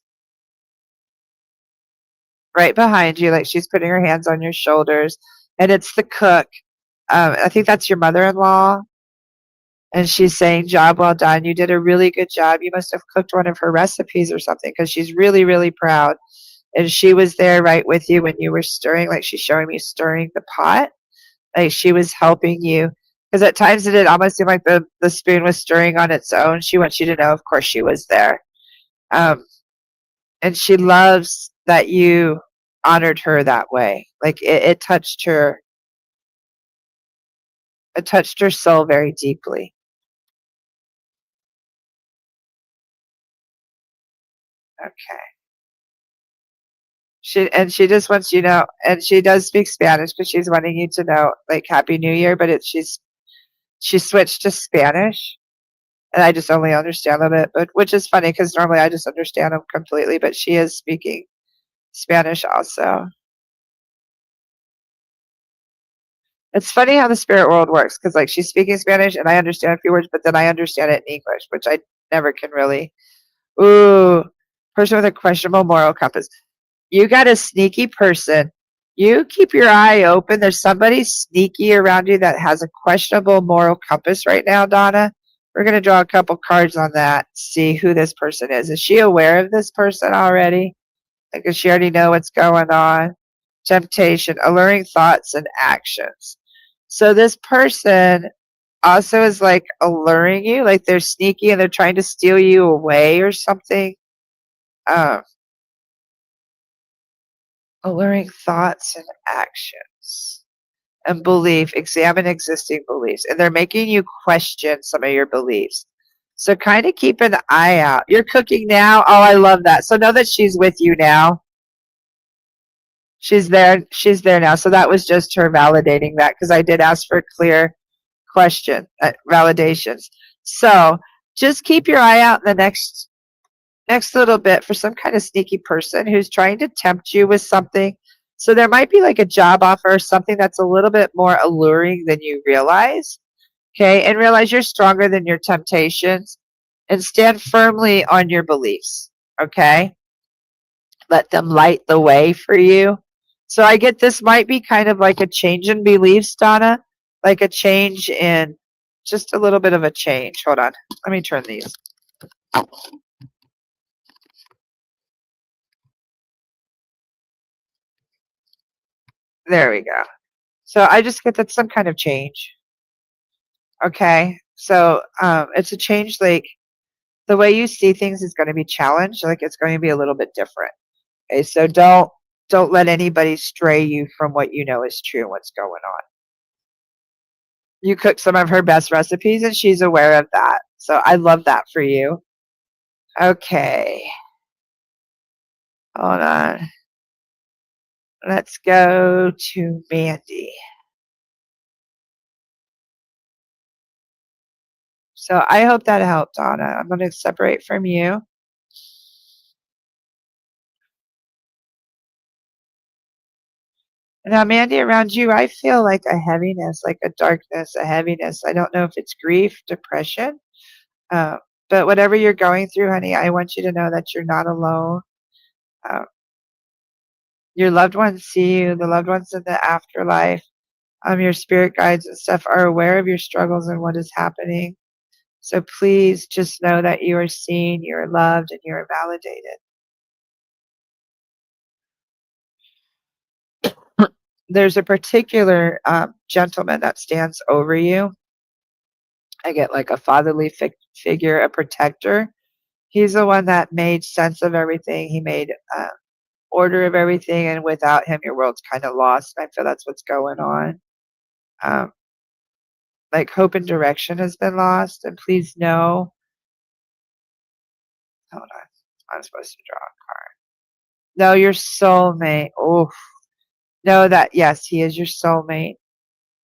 right behind you, like she's putting her hands on your shoulders, and it's the cook. I think that's your mother-in-law, and she's saying, job well done. You did a really good job. You must have cooked one of her recipes or something, because she's really, really proud. And she was there right with you when you were stirring, like she's showing me stirring the pot. Like she was helping you. Because at times it did almost seem like the spoon was stirring on its own. She wants you to know, of course, she was there. Um, and she loves that you honored her that way. Like it touched her. It touched her soul very deeply. Okay. She just wants you to know, and she does speak Spanish because she's wanting you to know, like, Happy New Year. But she switched to Spanish, and I just only understand a bit, but which is funny because normally I just understand them completely. But she is speaking Spanish also. It's funny how the spirit world works, because like she's speaking Spanish and I understand a few words, but then I understand it in English, which I never can really. Ooh, person with a questionable moral compass. You got a sneaky person. You keep your eye open. There's somebody sneaky around you that has a questionable moral compass right now, Donna. We're going to draw a couple cards on that, see who this person is. Is she aware of this person already? Like, does she already know what's going on? Temptation, alluring thoughts and actions. So this person also is like alluring you, like they're sneaky and they're trying to steal you away or something. Um, alluring thoughts and actions and belief. Examine existing beliefs, and they're making you question some of your beliefs. So kind of keep an eye out. You're cooking now. Oh, I love that. So know that she's with you now. She's there. She's there now. So that was just her validating that, because I did ask for a clear question, validations. So just keep your eye out in the next little bit for some kind of sneaky person who's trying to tempt you with something. So there might be like a job offer or something that's a little bit more alluring than you realize. Okay. And realize you're stronger than your temptations, and stand firmly on your beliefs. Okay. Let them light the way for you. So I get this might be kind of like a change in beliefs, Donna, like a change in just a little bit of a change. Hold on. Let me turn these. There we go. So I just get that some kind of change. Okay. So it's a change, like the way you see things is going to be challenged. Like it's going to be a little bit different. Okay. So don't let anybody stray you from what you know is true and what's going on. You cook some of her best recipes and she's aware of that. So I love that for you. Okay. Hold on. Let's go to Mandy. So I hope that helped, Donna. I'm going to separate from you. Now, Mandy, around you, I feel like a heaviness, like a darkness, a heaviness. I don't know if it's grief, depression, uh, but whatever you're going through, honey, I want you to know that you're not alone. Uh, your loved ones see you, the loved ones in the afterlife, your spirit guides and stuff are aware of your struggles and what is happening. So please just know that you are seen, you are loved, and you are validated. there's a particular gentleman that stands over you. I get like a fatherly figure, a protector. He's the one that made sense of everything. He made order of everything, and without him, your world's kind of lost. I feel that's what's going on. Um, like hope and direction has been lost. And please know, hold on, I'm supposed to draw a card. No, your soulmate. Oh, know that yes, he is your soulmate.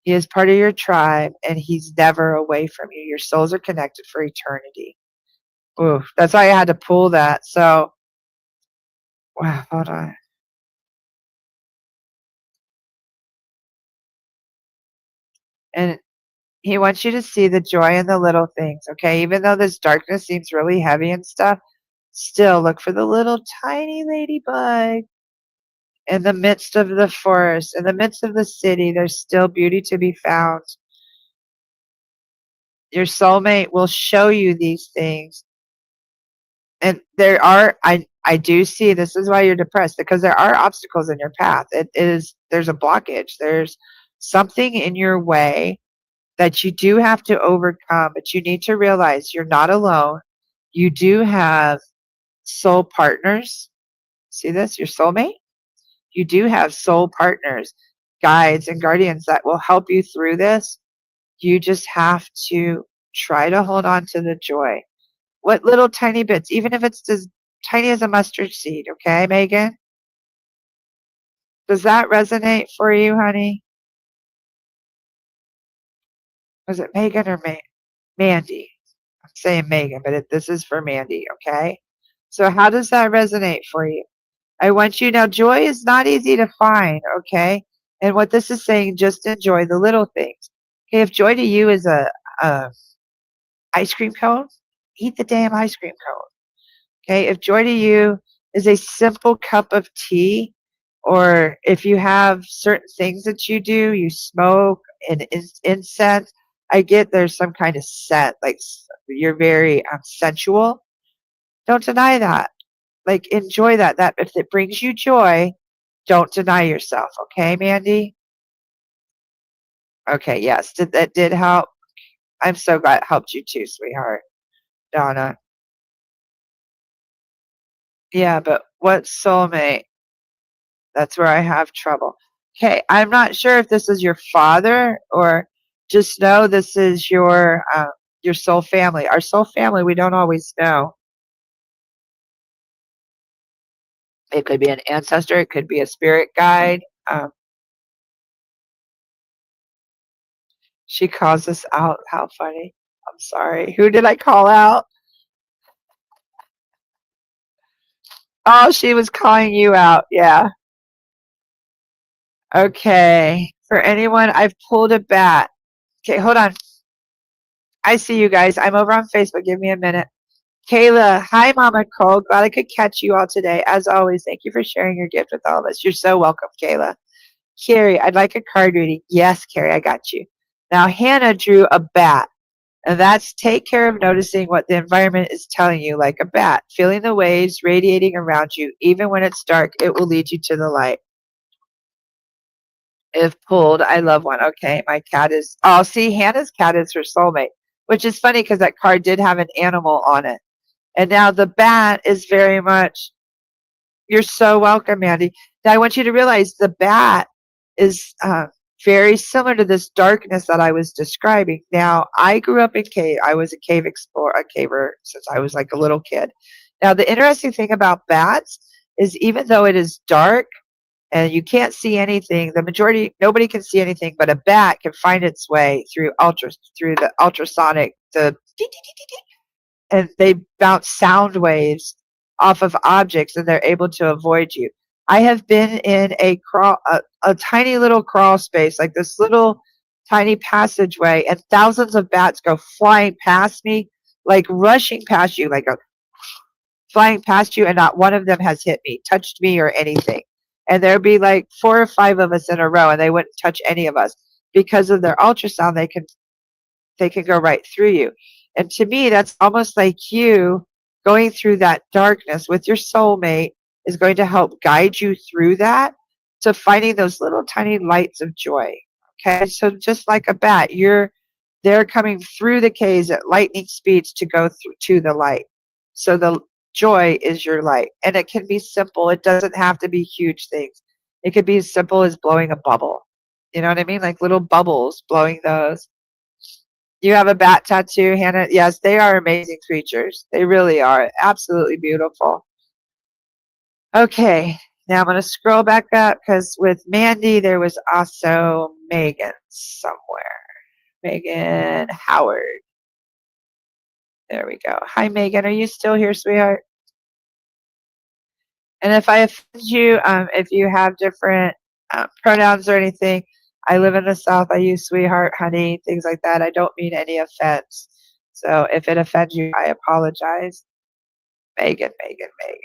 He is part of your tribe, and he's never away from you. Your souls are connected for eternity. Ooh, that's why I had to pull that. So, wow, hold on. And he wants you to see the joy in the little things, okay? Even though this darkness seems really heavy and stuff, still look for the little tiny ladybug in the midst of the forest, in the midst of the city. There's still beauty to be found. Your soulmate will show you these things. And there are, I do see, this is why you're depressed, because there are obstacles in your path. There's a blockage. There's something in your way that you do have to overcome, but you need to realize you're not alone. You do have soul partners. See this? Your soulmate? You do have soul partners, guides, and guardians that will help you through this. You just have to try to hold on to the joy. What little tiny bits, even if it's as tiny as a mustard seed, okay, Megan? Does that resonate for you, honey? Was it Megan or Mandy? I'm saying Megan, but this is for Mandy, okay? So how does that resonate for you? I want you now, joy is not easy to find, okay? And what this is saying, just enjoy the little things. Okay, if joy to you is a ice cream cone, eat the damn ice cream cone. Okay, if joy to you is a simple cup of tea, or if you have certain things that you do, you smoke and incense, I get there's some kind of scent, like you're very sensual. Don't deny that. Like enjoy that. That if it brings you joy, don't deny yourself. Okay, Mandy? Okay, yes. That did help? I'm so glad it helped you too, sweetheart. Donna. Yeah, but what soulmate? That's where I have trouble. Okay, I'm not sure if this is your father or just know this is your soul family. Our soul family, we don't always know. It could be an ancestor. It could be a spirit guide. She calls us out. How funny. I'm sorry. Who did I call out? Oh, she was calling you out. Yeah. Okay. For anyone, I've pulled a bat. Okay, hold on. I see you guys. I'm over on Facebook. Give me a minute. Kayla, hi, MamaCole. Glad I could catch you all today. As always, thank you for sharing your gift with all of us. You're so welcome, Kayla. Carrie, I'd like a card reading. Yes, Carrie, I got you. Now, Hannah drew a bat, and that's take care of noticing what the environment is telling you, like a bat, feeling the waves radiating around you. Even when it's dark, it will lead you to the light. If pulled, I love one. Okay, my cat is, oh, see, Hannah's cat is her soulmate, which is funny because that card did have an animal on it. And now the bat is very much, you're so welcome, Mandy. Now I want you to realize the bat is very similar to this darkness that I was describing. Now, I grew up in cave. I was a cave explorer, a caver since I was like a little kid. Now, the interesting thing about bats is even though it is dark and you can't see anything, nobody can see anything, but a bat can find its way through the ultrasonic, and they bounce sound waves off of objects and they're able to avoid you. I have been in a tiny little crawl space, like this little tiny passageway, and thousands of bats go flying past me, like rushing past you, flying past you, and not one of them has hit me, touched me, or anything. And there'd be like 4 or 5 of us in a row, and they wouldn't touch any of us because of their ultrasound. They can go right through you. And to me, that's almost like you going through that darkness with your soulmate is going to help guide you through that. to finding those little tiny lights of joy. Okay, so just like a bat, they're coming through the caves at lightning speeds to go through to the light. So the joy is your light, and it can be simple. It doesn't have to be huge things. It could be as simple as blowing a bubble. You know what I mean? Like little bubbles, blowing those. You have a bat tattoo, Hannah? Yes, they are amazing creatures. They really are. Absolutely beautiful. Okay, now I'm going to scroll back up because with Mandy, there was also Megan somewhere. Megan Howard. There we go. Hi, Megan. Are you still here, sweetheart? And if I offend you, if you have different pronouns or anything, I live in the South. I use sweetheart, honey, things like that. I don't mean any offense. So if it offends you, I apologize. Megan, Megan, Megan.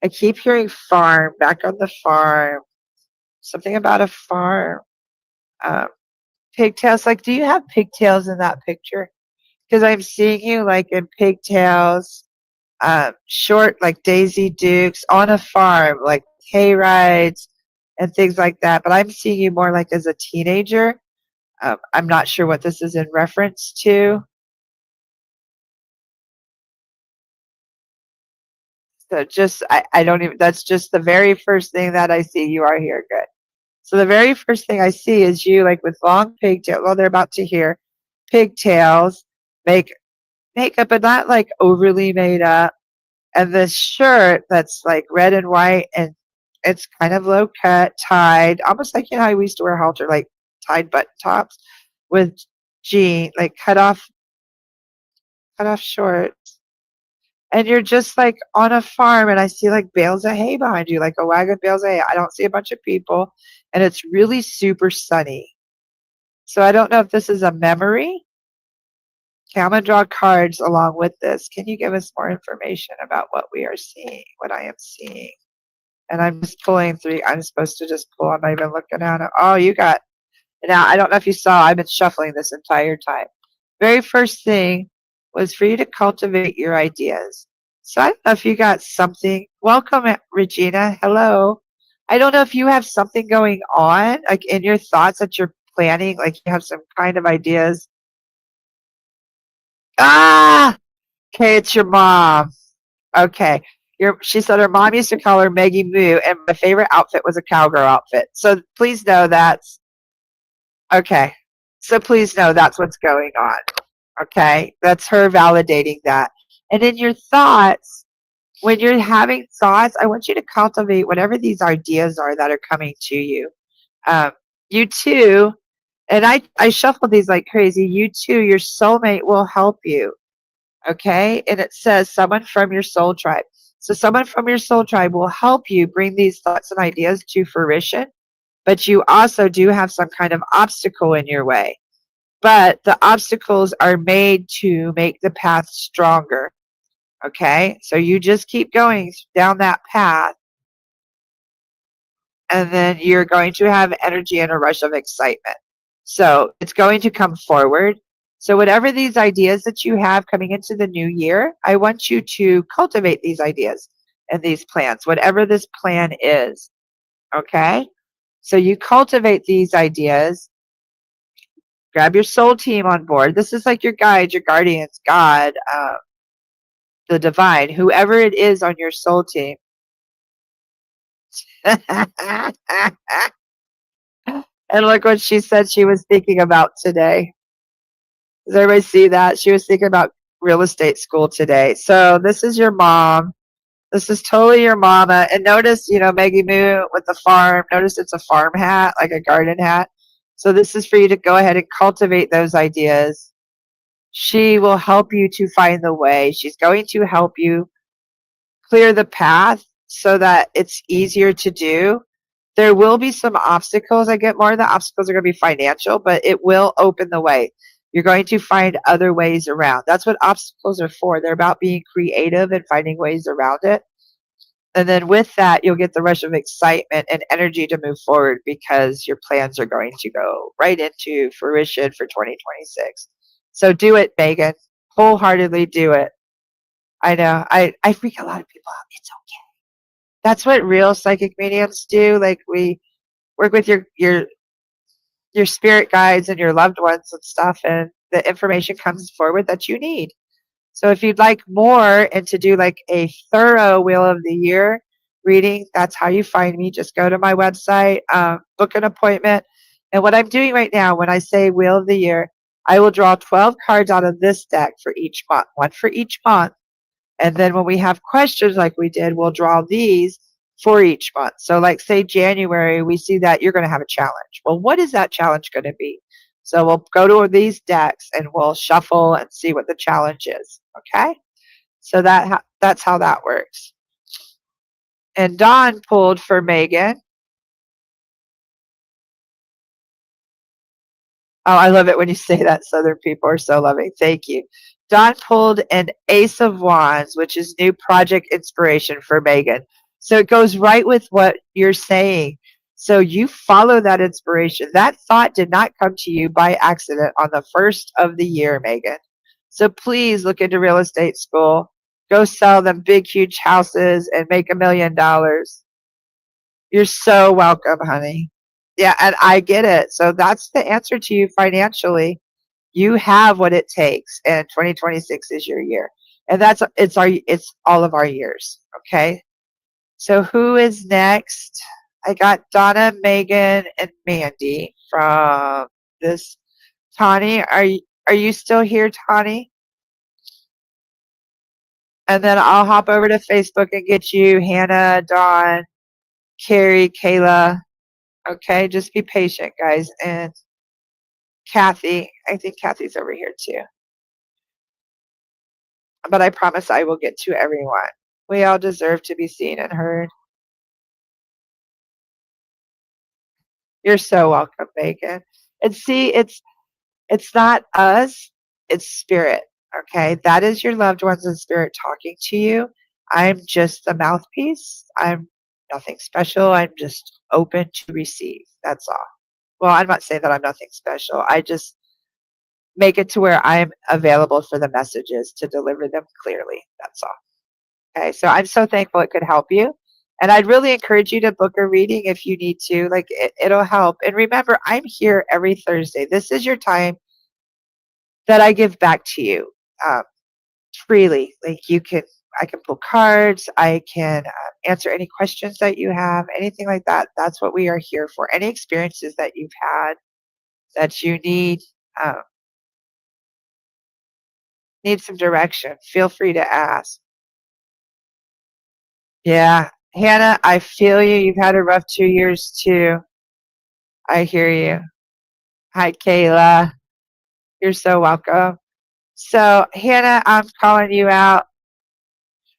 I keep hearing farm, back on the farm. Something about a farm. Um, pigtails. Like, do you have pigtails in that picture? Because I'm seeing you like in pigtails, short like Daisy Dukes on a farm, like hay rides and things like that. But I'm seeing you more like as a teenager. I'm not sure what this is in reference to. So just, I don't even, that's just the very first thing that I see. You are here. Good. So the very first thing I see is you like with long pigtails. Well, they're about to hear pigtails, makeup, but not like overly made up. And this shirt that's like red and white, and it's kind of low cut, tied, almost like how we used to wear halter, like tied button tops with like cut off shorts. And you're just like on a farm, and I see like bales of hay behind you, like a wagon bales of hay. I don't see a bunch of people, and it's really super sunny. So I don't know if this is a memory. Okay, I'm gonna draw cards along with this. Can you give us more information about what we are seeing, what I am seeing? And I'm just pulling three. I'm supposed to just pull. I'm not even looking at it. Oh, you got. Now, I don't know if you saw, I've been shuffling this entire time. Very first thing was for you to cultivate your ideas. So I don't know if you got something. Welcome, Regina. Hello. I don't know if you have something going on, like in your thoughts that you're planning, like you have some kind of ideas. Ah! Okay, it's your mom. Okay. She said her mom used to call her Maggie Moo, and my favorite outfit was a cowgirl outfit. So please know that's okay. So please know that's what's going on. Okay. That's her validating that. And in your thoughts, when you're having thoughts, I want you to cultivate whatever these ideas are that are coming to you. You too, and I shuffle these like crazy. You too, your soulmate will help you. Okay. And it says someone from your soul tribe. So someone from your soul tribe will help you bring these thoughts and ideas to fruition, but you also do have some kind of obstacle in your way. But the obstacles are made to make the path stronger. Okay. So you just keep going down that path, and then you're going to have energy and a rush of excitement. So it's going to come forward. So whatever these ideas that you have coming into the new year, I want you to cultivate these ideas and these plans, whatever this plan is. Okay? So you cultivate these ideas. Grab your soul team on board. This is like your guide, your guardians, God, the divine, whoever it is on your soul team. And look what she said she was thinking about today. Does everybody see that? She was thinking about real estate school today. So this is your mom. This is totally your mama. And notice, Maggie Moo with the farm. Notice it's a farm hat, like a garden hat. So this is for you to go ahead and cultivate those ideas. She will help you to find the way. She's going to help you clear the path so that it's easier to do. There will be some obstacles. I get more of the obstacles are going to be financial, but it will open the way. You're going to find other ways around. That's what obstacles are for. They're about being creative and finding ways around it. And then with that, you'll get the rush of excitement and energy to move forward because your plans are going to go right into fruition for 2026. So do it, Megan. Wholeheartedly do it. I know. I freak a lot of people out. It's okay. That's what real psychic mediums do. Like we work with your spirit guides and your loved ones and stuff, and the information comes forward that you need. So if you'd like more and to do like a thorough Wheel of the Year reading, that's how you find me. Just go to my website, book an appointment. And what I'm doing right now, when I say Wheel of the Year, I will draw 12 cards out of this deck for each month, one for each month. And then when we have questions like we did, we'll draw these for each month. So like say January, we see that you're going to have a challenge. Well, what is that challenge going to be? So we'll go to these decks and we'll shuffle and see what the challenge is. Okay? So that's how that works. And Dawn pulled for Megan. Oh, I love it when you say that. Southern people are so loving. Thank you. Dawn pulled an Ace of Wands, which is new project inspiration for Megan. So it goes right with what you're saying. So you follow that inspiration. That thought did not come to you by accident on the first of the year, Megan. So please look into real estate school. Go sell them big, huge houses and make $1,000,000. You're so welcome, honey. Yeah, and I get it. So that's the answer to you financially. You have what it takes, and 2026 is your year. And it's all of our years. Okay. So who is next? I got Donna, Megan, and Mandy from this. Tani, are you still here, Tani? And then I'll hop over to Facebook and get you Hannah, Dawn, Carrie, Kayla. Okay, just be patient, guys. And Kathy, I think Kathy's over here too. But I promise I will get to everyone. We all deserve to be seen and heard. You're so welcome, Megan. And see, it's not us, it's spirit. Okay, that is your loved ones in spirit talking to you. I'm just the mouthpiece. I'm nothing special. I'm just open to receive. That's all. Well, I'm not saying that I'm nothing special. I just make it to where I'm available for the messages to deliver them clearly. That's all. Okay, so I'm so thankful it could help you. And I'd really encourage you to book a reading if you need to. Like it'll help. And remember, I'm here every Thursday. This is your time that I give back to you um, freely. Like I can pull cards. I can answer any questions that you have, anything like that. That's what we are here for. Any experiences that you've had that you um, need some direction, feel free to ask. Yeah. Hannah, I feel you. You've had a rough 2 years too. I hear you. Hi, Kayla. You're so welcome. So, Hannah, I'm calling you out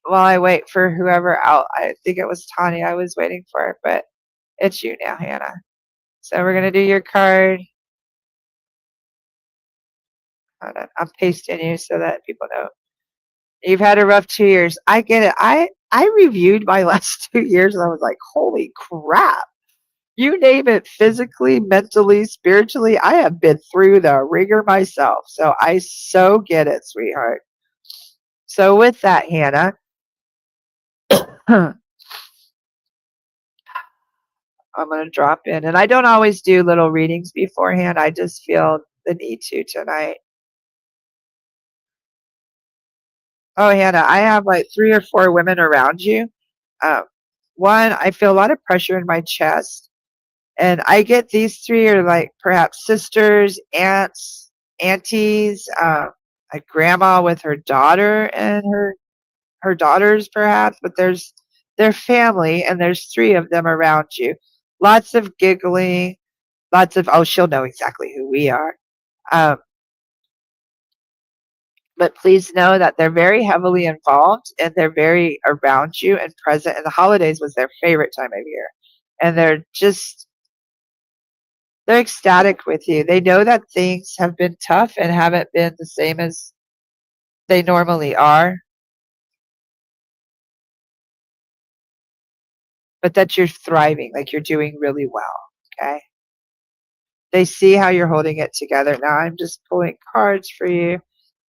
while I wait for whoever out. I think it was Tanya I was waiting for, but it's you now, Hannah. So, we're going to do your card. Hold on. I'm pasting you so that people know. You've had a rough 2 years. I get it. I reviewed my last 2 years and I was like, holy crap. You name it, physically, mentally, spiritually, I have been through the ringer myself. So I so get it, sweetheart. So with that, Hannah, I'm going to drop in. And I don't always do little readings beforehand. I just feel the need to tonight. Oh, Hannah, I have like 3 or 4 women around you. Um, one, I feel a lot of pressure in my chest. And I get these 3 are like perhaps sisters, aunts, aunties, a grandma with her daughter and her daughters perhaps, but they're family and there's 3 of them around you. Lots of giggling, lots of she'll know exactly who we are. Um, but please know that they're very heavily involved and they're very around you and present. And the holidays was their favorite time of year. And they're ecstatic with you. They know that things have been tough and haven't been the same as they normally are. but that you're thriving, like you're doing really well. Okay. They see how you're holding it together. Now I'm just pulling cards for you.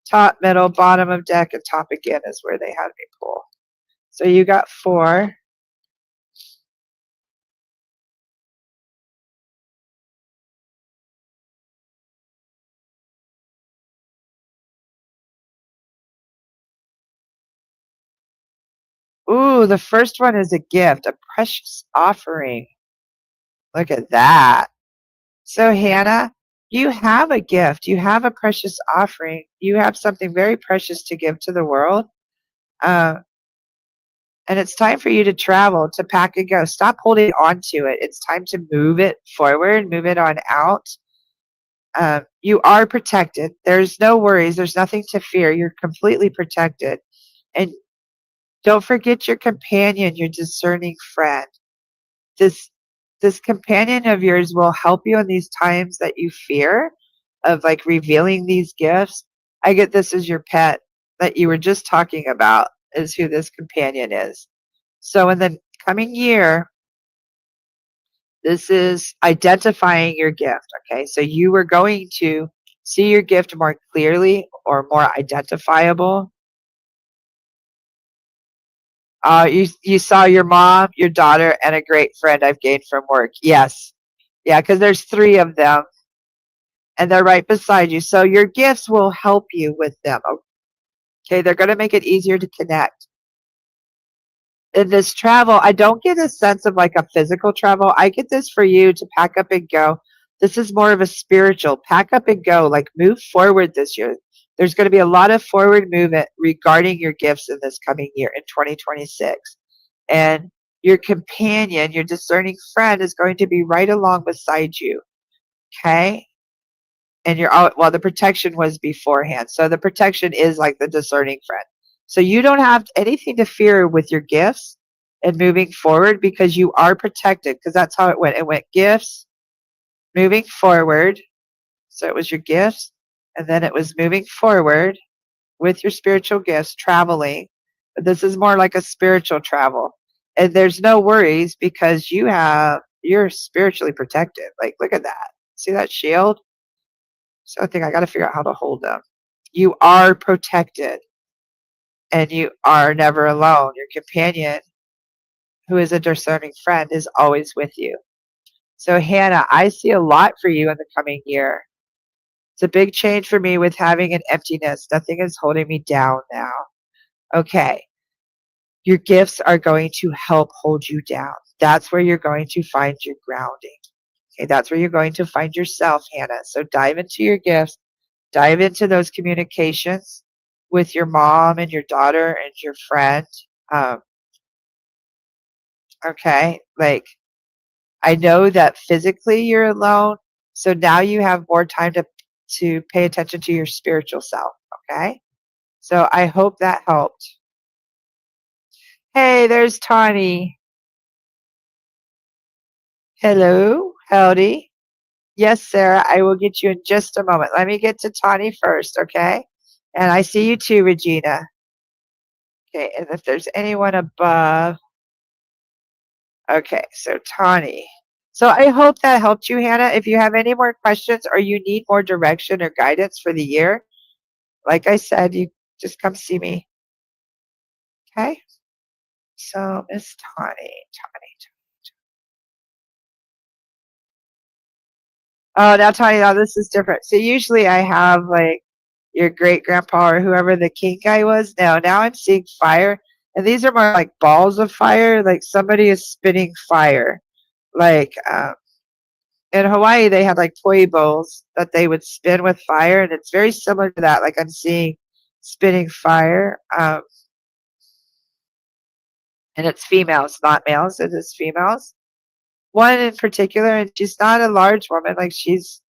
Top, middle, bottom of deck, and top again is where they had me pull. So you got 4. Ooh, the first one is a gift, a precious offering. Look at that. So, Hannah, you have a gift. You have a precious offering. You have something very precious to give to the world. Uh, and it's time for you to travel, to pack and go. Stop holding on to it. It's time to move it forward, move it on out. You are protected. There's no worries. There's nothing to fear. You're completely protected. And don't forget your companion, your discerning friend. This this companion of yours will help you in these times that you fear of like revealing these gifts. I get this as your pet that you were just talking about is who this companion is. So in the coming year, this is identifying your gift. Okay. So you were going to see your gift more clearly or more identifiable. You saw your mom, your daughter, and a great friend I've gained from work. Yes. Yeah, because there's 3 of them and they're right beside you. So your gifts will help you with them. Okay, they're going to make it easier to connect. In this travel, I don't get a sense of like a physical travel. I get this for you to pack up and go. This is more of a spiritual pack up and go, like move forward this year. There's going to be a lot of forward movement regarding your gifts in this coming year in 2026. And your companion, your discerning friend is going to be right along beside you. Okay? And you're out, well, the protection was beforehand. So the protection is like the discerning friend. So you don't have anything to fear with your gifts and moving forward because you are protected, because that's how it went. It went gifts, moving forward. So it was your gifts, and then it was moving forward with your spiritual gifts, traveling. But this is more like a spiritual travel. And there's no worries because you're spiritually protected. Like, look at that. See that shield? So I think I got to figure out how to hold them. You are protected and you are never alone. Your companion, who is a discerning friend, is always with you. So, Hannah, I see a lot for you in the coming year. It's a big change for me with having an emptiness. Nothing is holding me down now. Okay. Your gifts are going to help hold you down. That's where you're going to find your grounding. Okay. That's where you're going to find yourself, Hannah. So, dive into your gifts. Dive into those communications with your mom and your daughter and your friend. Um, okay. Like, I know that physically you're alone. So now you have more time to pay attention to your spiritual self. Okay. So I hope that helped. Hey, there's Tawny. Hello. Howdy. Yes, Sarah, I will get you in just a moment. Let me get to Tawny first. Okay. And I see you too, Regina. Okay. And if there's anyone above. Okay, so Tawny. So I hope that helped you, Hannah. If you have any more questions or you need more direction or guidance for the year, like I said, you just come see me. Okay? So Miss Tawny. Oh, now Tawny, now this is different. So usually I have like your great grandpa or whoever the king guy was. Now I'm seeing fire. And these are more like balls of fire, like somebody is spitting fire. Like in Hawaii, they had like poi bowls that they would spin with fire, and it's very similar to that. Like I'm seeing spinning fire, and it's females, not males. It is females. One in particular, and she's not a large woman. Like she's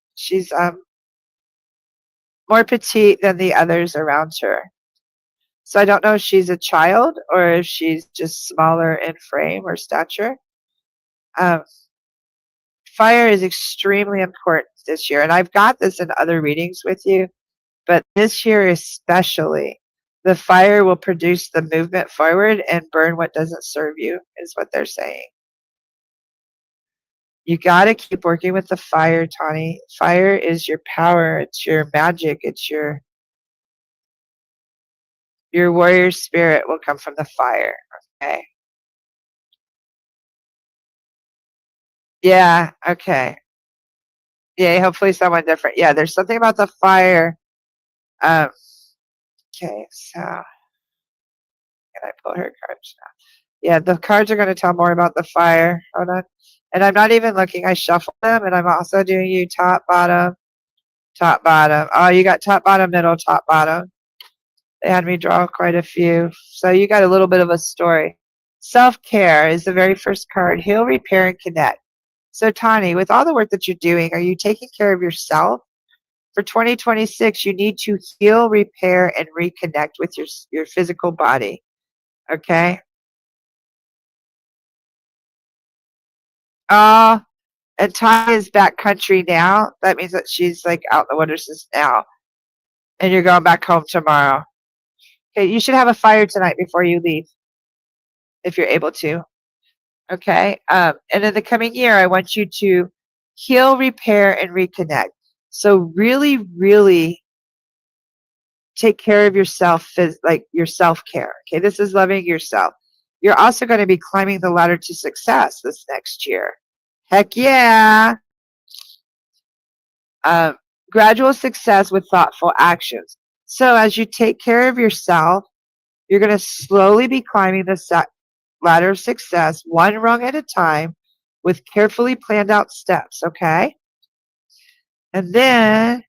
more petite than the others around her. So I don't know if she's a child or if she's just smaller in frame or stature. Um, Fire is extremely important this year, and I've got this in other readings with you. But this year especially, the fire will produce the movement forward and burn what doesn't serve you, is what they're saying. You got to keep working with the fire, Tawny. Fire is your power. It's your magic. It's your warrior spirit will come from the fire. Okay. Yeah. Okay. Yeah. Hopefully someone different. Yeah. There's something about the fire. Okay. So can I pull her cards now? Yeah. The cards are going to tell more about the fire. Hold on. And I'm not even looking. I shuffle them, and I'm also doing you top, bottom, top, bottom. Oh, you got top, bottom, middle, top, bottom. They had me draw quite a few. So you got a little bit of a story. Self-care is the very first card. Heal, repair, and connect. So Tani, with all the work that you're doing, are you taking care of yourself? For 2026, you need to heal, repair, and reconnect with your physical body. Okay? And Tani is back country now. That means that she's like out in the wilderness now. And you're going back home tomorrow. Okay, you should have a fire tonight before you leave, if you're able to. Okay. And in the coming year, I want you to heal, repair, and reconnect. So really, really take care of yourself, like your self-care. Okay. This is loving yourself. You're also going to be climbing the ladder to success this next year. Heck yeah. Gradual success with thoughtful actions. So as you take care of yourself, you're going to slowly be climbing the ladder of success, one rung at a time, with carefully planned out steps, okay? And then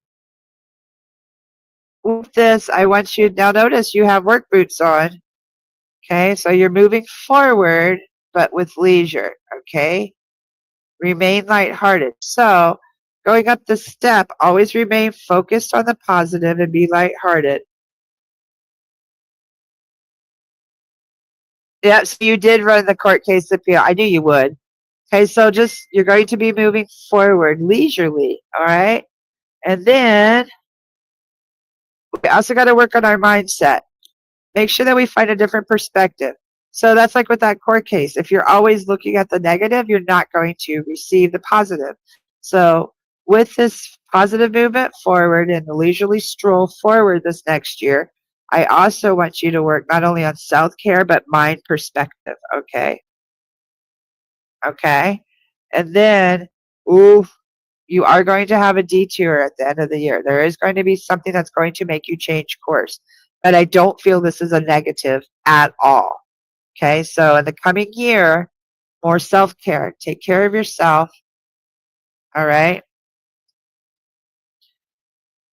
with this, I want you, now notice you have work boots on, okay? So you're moving forward, but with leisure, okay? Remain lighthearted. So going up the step, always remain focused on the positive and be lighthearted. Yeah, so you did run the court case appeal. I knew you would. Okay, so just, you're going to be moving forward leisurely, all right? And then we also got to work on our mindset. Make sure that we find a different perspective. So that's like with that court case. If you're always looking at the negative, you're not going to receive the positive. So with this positive movement forward and the leisurely stroll forward this next year, I also want you to work not only on self-care, but mind perspective, okay? Okay? And then, you are going to have a detour at the end of the year. There is going to be something that's going to make you change course. But I don't feel this is a negative at all. Okay, so in the coming year, more self-care. Take care of yourself. All right?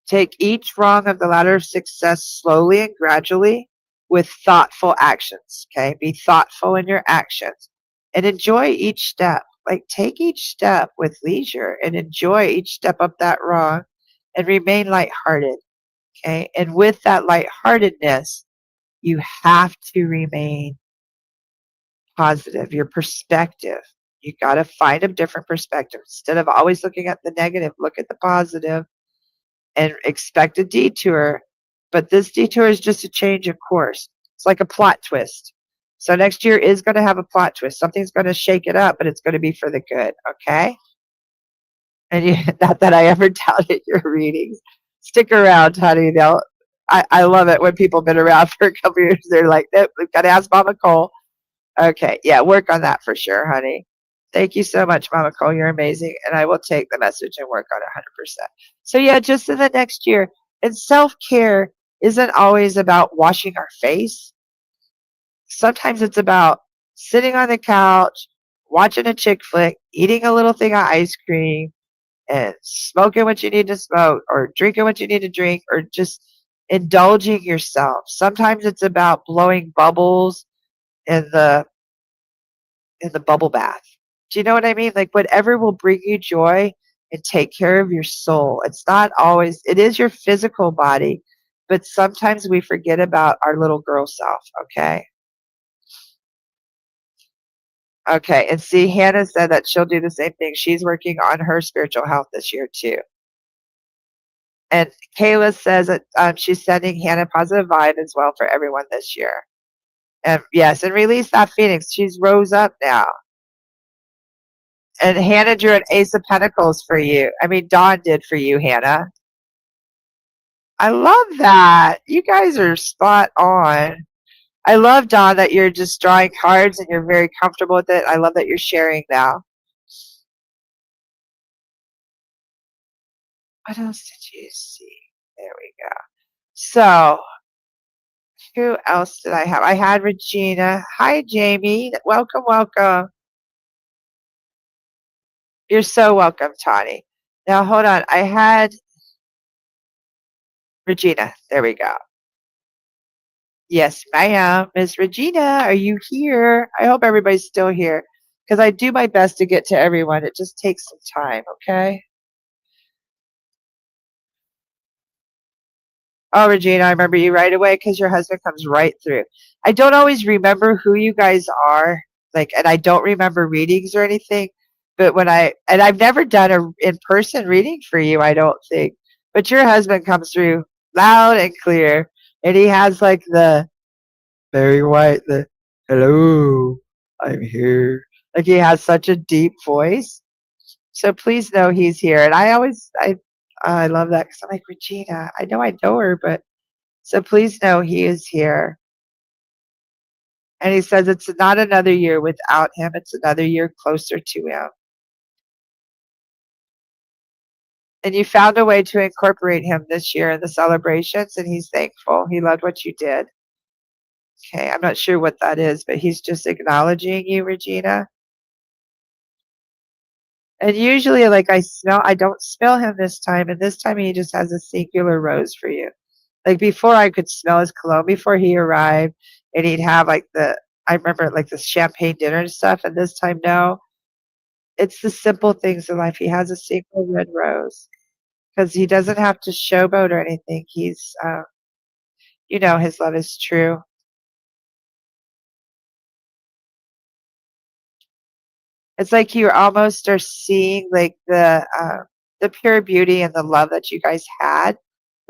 Take each rung of the ladder of success slowly and gradually with thoughtful actions. Okay, be thoughtful in your actions and enjoy each step. Like take each step with leisure and enjoy each step up that rung and remain lighthearted. Okay, and with that lightheartedness, you have to remain positive. Your perspective. You got to find a different perspective. Instead of always looking at the negative, look at the positive and expect a detour. But this detour is just a change of course. It's like a plot twist. So next year is going to have a plot twist. Something's going to shake it up, but it's going to be for the good. Okay? And not that I ever doubted your readings. Stick around, honey. I love it when people have been around for a couple years. They're like, nope, we've got to ask MamaCole. Okay, yeah, work on that for sure, honey. Thank you so much, MamaCole. You're amazing. And I will take the message and work on it 100%. So, yeah, just in the next year. And self-care isn't always about washing our face. Sometimes it's about sitting on the couch, watching a chick flick, eating a little thing of ice cream, and smoking what you need to smoke, or drinking what you need to drink, or just indulging yourself. Sometimes it's about blowing bubbles in the bubble bath. Do you know what I mean? Like whatever will bring you joy and take care of your soul. It's not always, it is your physical body, but sometimes we forget about our little girl self, okay? Okay, and see, Hannah said that she'll do the same thing. She's working on her spiritual health this year too. And Kayla says that she's sending Hannah positive vibe as well for everyone this year. And yes, and release that phoenix. She's rose up now. And Hannah drew an Ace of Pentacles for you. I mean, Dawn did for you, Hannah. I love that. You guys are spot on. I love, Dawn, that you're just drawing cards and you're very comfortable with it. I love that you're sharing now. What else did you see? There we go. So, who else did I have? I had Regina. Hi, Jamie. Welcome, welcome. You're so welcome, Tawny. Now, hold on. I had Regina. There we go. Yes, ma'am. Miss Regina, are you here? I hope everybody's still here because I do my best to get to everyone. It just takes some time, okay? Oh, Regina, I remember you right away because your husband comes right through. I don't always remember who you guys are, and I don't remember readings or anything. But and I've never done a in-person reading for you, I don't think. But your husband comes through loud and clear, and he has like the very white, the hello, I'm here. Like he has such a deep voice. So please know he's here. And I love that because I'm like, Regina, I know her, but so please know he is here. And he says it's not another year without him. It's another year closer to him. And you found a way to incorporate him this year in the celebrations, and he's thankful. He loved what you did. Okay, I'm not sure what that is, but he's just acknowledging you, Regina. And usually, I don't smell him this time, and this time he just has a singular rose for you. Like before, I could smell his cologne before he arrived, and he'd have I remember like the champagne dinner and stuff, and this time, no. It's the simple things in life. He has a single red rose because he doesn't have to showboat or anything. His love is true. It's like you almost are seeing like the pure beauty and the love that you guys had.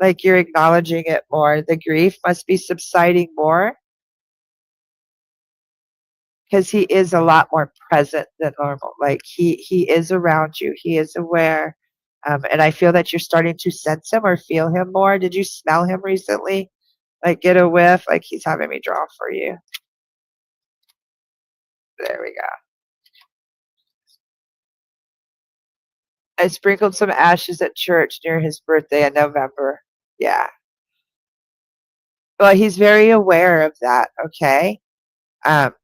Like you're acknowledging it more. The grief must be subsiding more because he is a lot more present than normal. Like he is around you. He is aware. And I feel that you're starting to sense him or feel him more. Did you smell him recently? Like get a whiff? Like he's having me draw for you. There we go. I sprinkled some ashes at church near his birthday in November. Yeah. Well, he's very aware of that, okay? Um,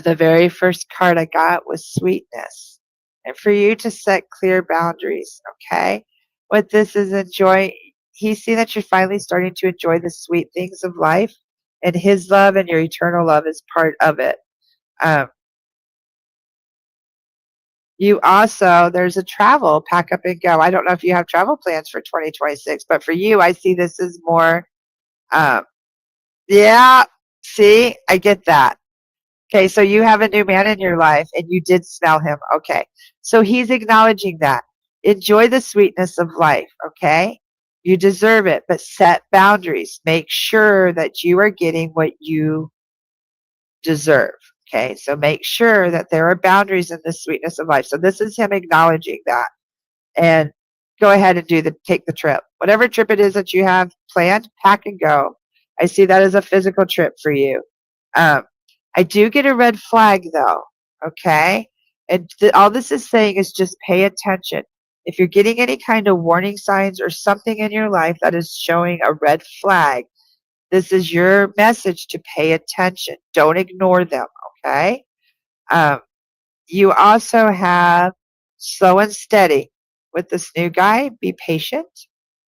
the very first card I got was sweetness. And for you to set clear boundaries, okay? What this is he's seen that you're finally starting to enjoy the sweet things of life, and his love and your eternal love is part of it. Um, there's a travel, pack up and go. I don't know if you have travel plans for 2026, but for you, I see this as more, um, yeah, see, I get that. Okay, so you have a new man in your life and you did smell him. Okay, so he's acknowledging that. Enjoy the sweetness of life, okay? You deserve it, but set boundaries. Make sure that you are getting what you deserve. Okay, so make sure that there are boundaries in the sweetness of life. So this is him acknowledging that. And go ahead and take the trip. Whatever trip it is that you have planned, pack and go. I see that as a physical trip for you. I do get a red flag though, okay? And all this is saying is just pay attention. If you're getting any kind of warning signs or something in your life that is showing a red flag, this is your message to pay attention. Don't ignore them, okay? You also have slow and steady. With this new guy, be patient,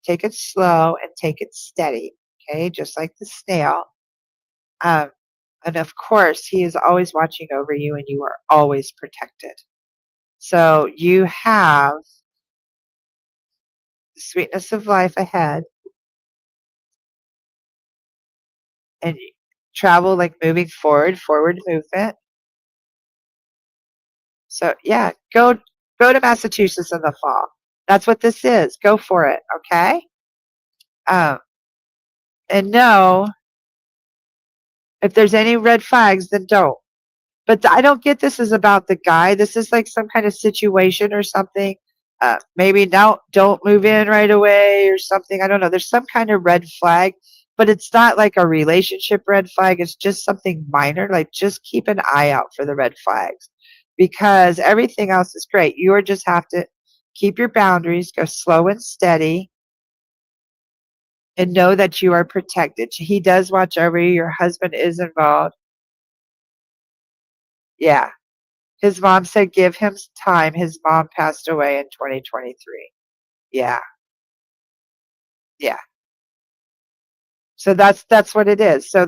take it slow, and take it steady, okay? Just like the snail. Um, and of course, he is always watching over you and you are always protected. So you have the sweetness of life ahead and travel like moving forward movement. So yeah, go to Massachusetts in the fall. That's what this is. Go for it, okay? Um, and no, if there's any red flags, then don't. But I don't get this is about the guy. This is like some kind of situation or something. Maybe don't move in right away or something. I don't know. There's some kind of red flag, but it's not like a relationship red flag. It's just something minor. Like just keep an eye out for the red flags because everything else is great. You just have to keep your boundaries, go slow and steady, and know that you are protected. He does watch over you. Your husband is involved. Yeah. His mom said give him time. His mom passed away in 2023. Yeah. Yeah. So that's what it is. So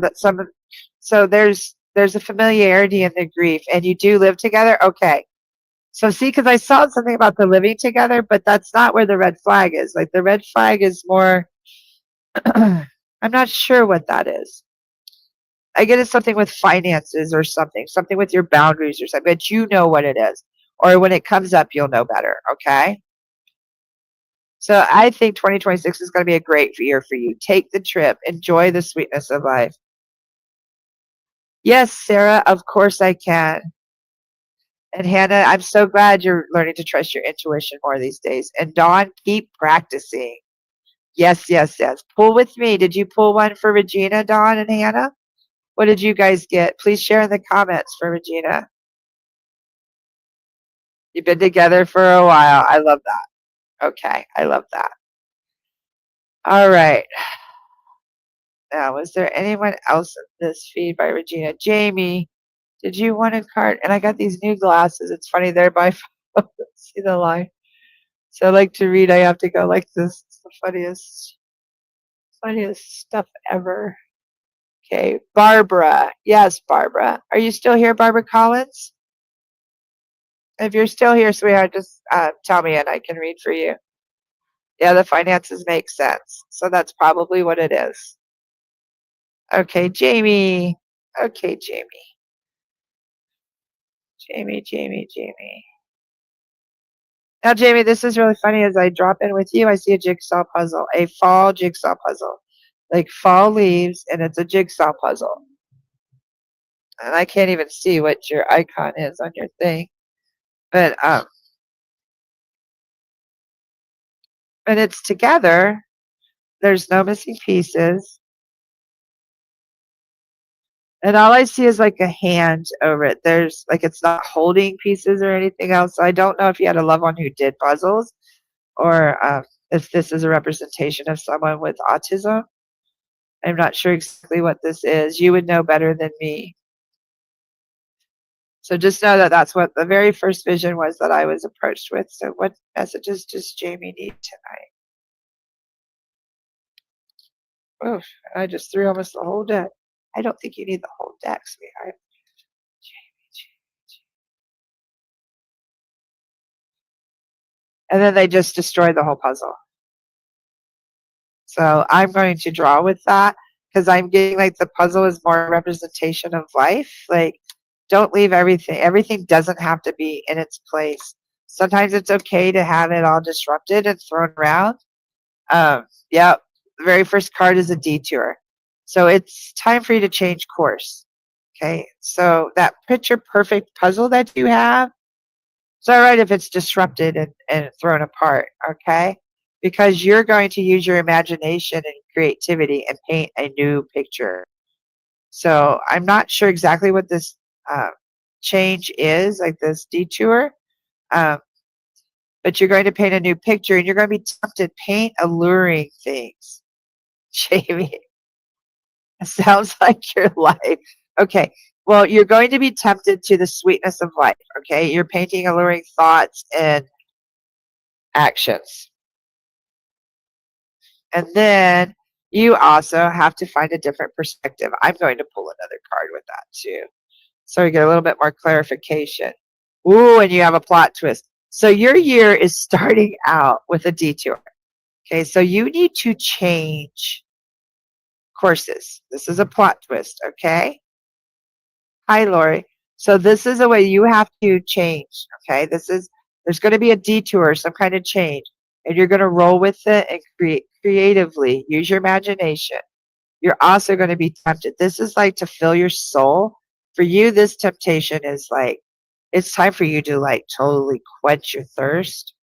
there's a familiarity in the grief and you do live together. Okay. So see, because I saw something about the living together, but that's not where the red flag is. Like the red flag is more I'm not sure what that is. I get it's something with finances or something with your boundaries or something, but you know what it is. Or when it comes up, you'll know better. Okay. So I think 2026 is going to be a great year for you. Take the trip. Enjoy the sweetness of life. Yes, Sarah, of course I can. And Hannah, I'm so glad you're learning to trust your intuition more these days. And Dawn, keep practicing. Yes, yes, yes. Pull with me. Did you pull one for Regina, Dawn, and Hannah? What did you guys get? Please share in the comments for Regina. You've been together for a while. I love that. Okay, I love that. All right. Now, was there anyone else in this feed by Regina? Jamie, did you want a card? And I got these new glasses. It's funny, they're by phone. See the line? So I like to read. I have to go like this. It's the funniest stuff ever. Okay, Barbara. Yes, Barbara. Are you still here, Barbara Collins? If you're still here, sweetheart, just tell me and I can read for you. Yeah, the finances make sense. So that's probably what it is. Okay, Jamie. Okay, Jamie. Jamie. Now, Jamie, this is really funny. As I drop in with you, I see a jigsaw puzzle, a fall jigsaw puzzle, like fall leaves, and it's a jigsaw puzzle. And I can't even see what your icon is on your thing, but it's together. There's no missing pieces, and all I see is like a hand over it. There's like it's not holding pieces or anything else. So I don't know if you had a loved one who did puzzles, or if this is a representation of someone with autism. I'm not sure exactly what this is. You would know better than me. So just know that that's what the very first vision was that I was approached with. So what messages does Jamie need tonight? Oof, I just threw almost the whole deck. I don't think you need the whole deck, sweetheart. And then they just destroyed the whole puzzle. So I'm going to draw with that because I'm getting like the puzzle is more a representation of life. Like, don't leave everything. Everything doesn't have to be in its place. Sometimes it's okay to have it all disrupted and thrown around. Yeah, the very first card is a detour. So it's time for you to change course. Okay, so that picture perfect puzzle that you have, it's all right if it's disrupted and thrown apart, okay? Because you're going to use your imagination and creativity and paint a new picture. So I'm not sure exactly what this change is, like this detour, but you're going to paint a new picture and you're going to be tempted. Paint alluring things. Jamie, it sounds like your life. Okay, well, you're going to be tempted to the sweetness of life, okay? You're painting alluring thoughts and actions. And then you also have to find a different perspective. I'm going to pull another card with that too. So we get a little bit more clarification. Ooh, and you have a plot twist. So your year is starting out with a detour. Okay, so you need to change courses. This is a plot twist, okay? Hi, Lori. So this is a way you have to change, okay? There's going to be a detour, some kind of change, and you're going to roll with it and create creatively. Use your imagination. You're also going to be tempted. This is like to fill your soul For you, this temptation is like, it's time for you to like totally quench your thirst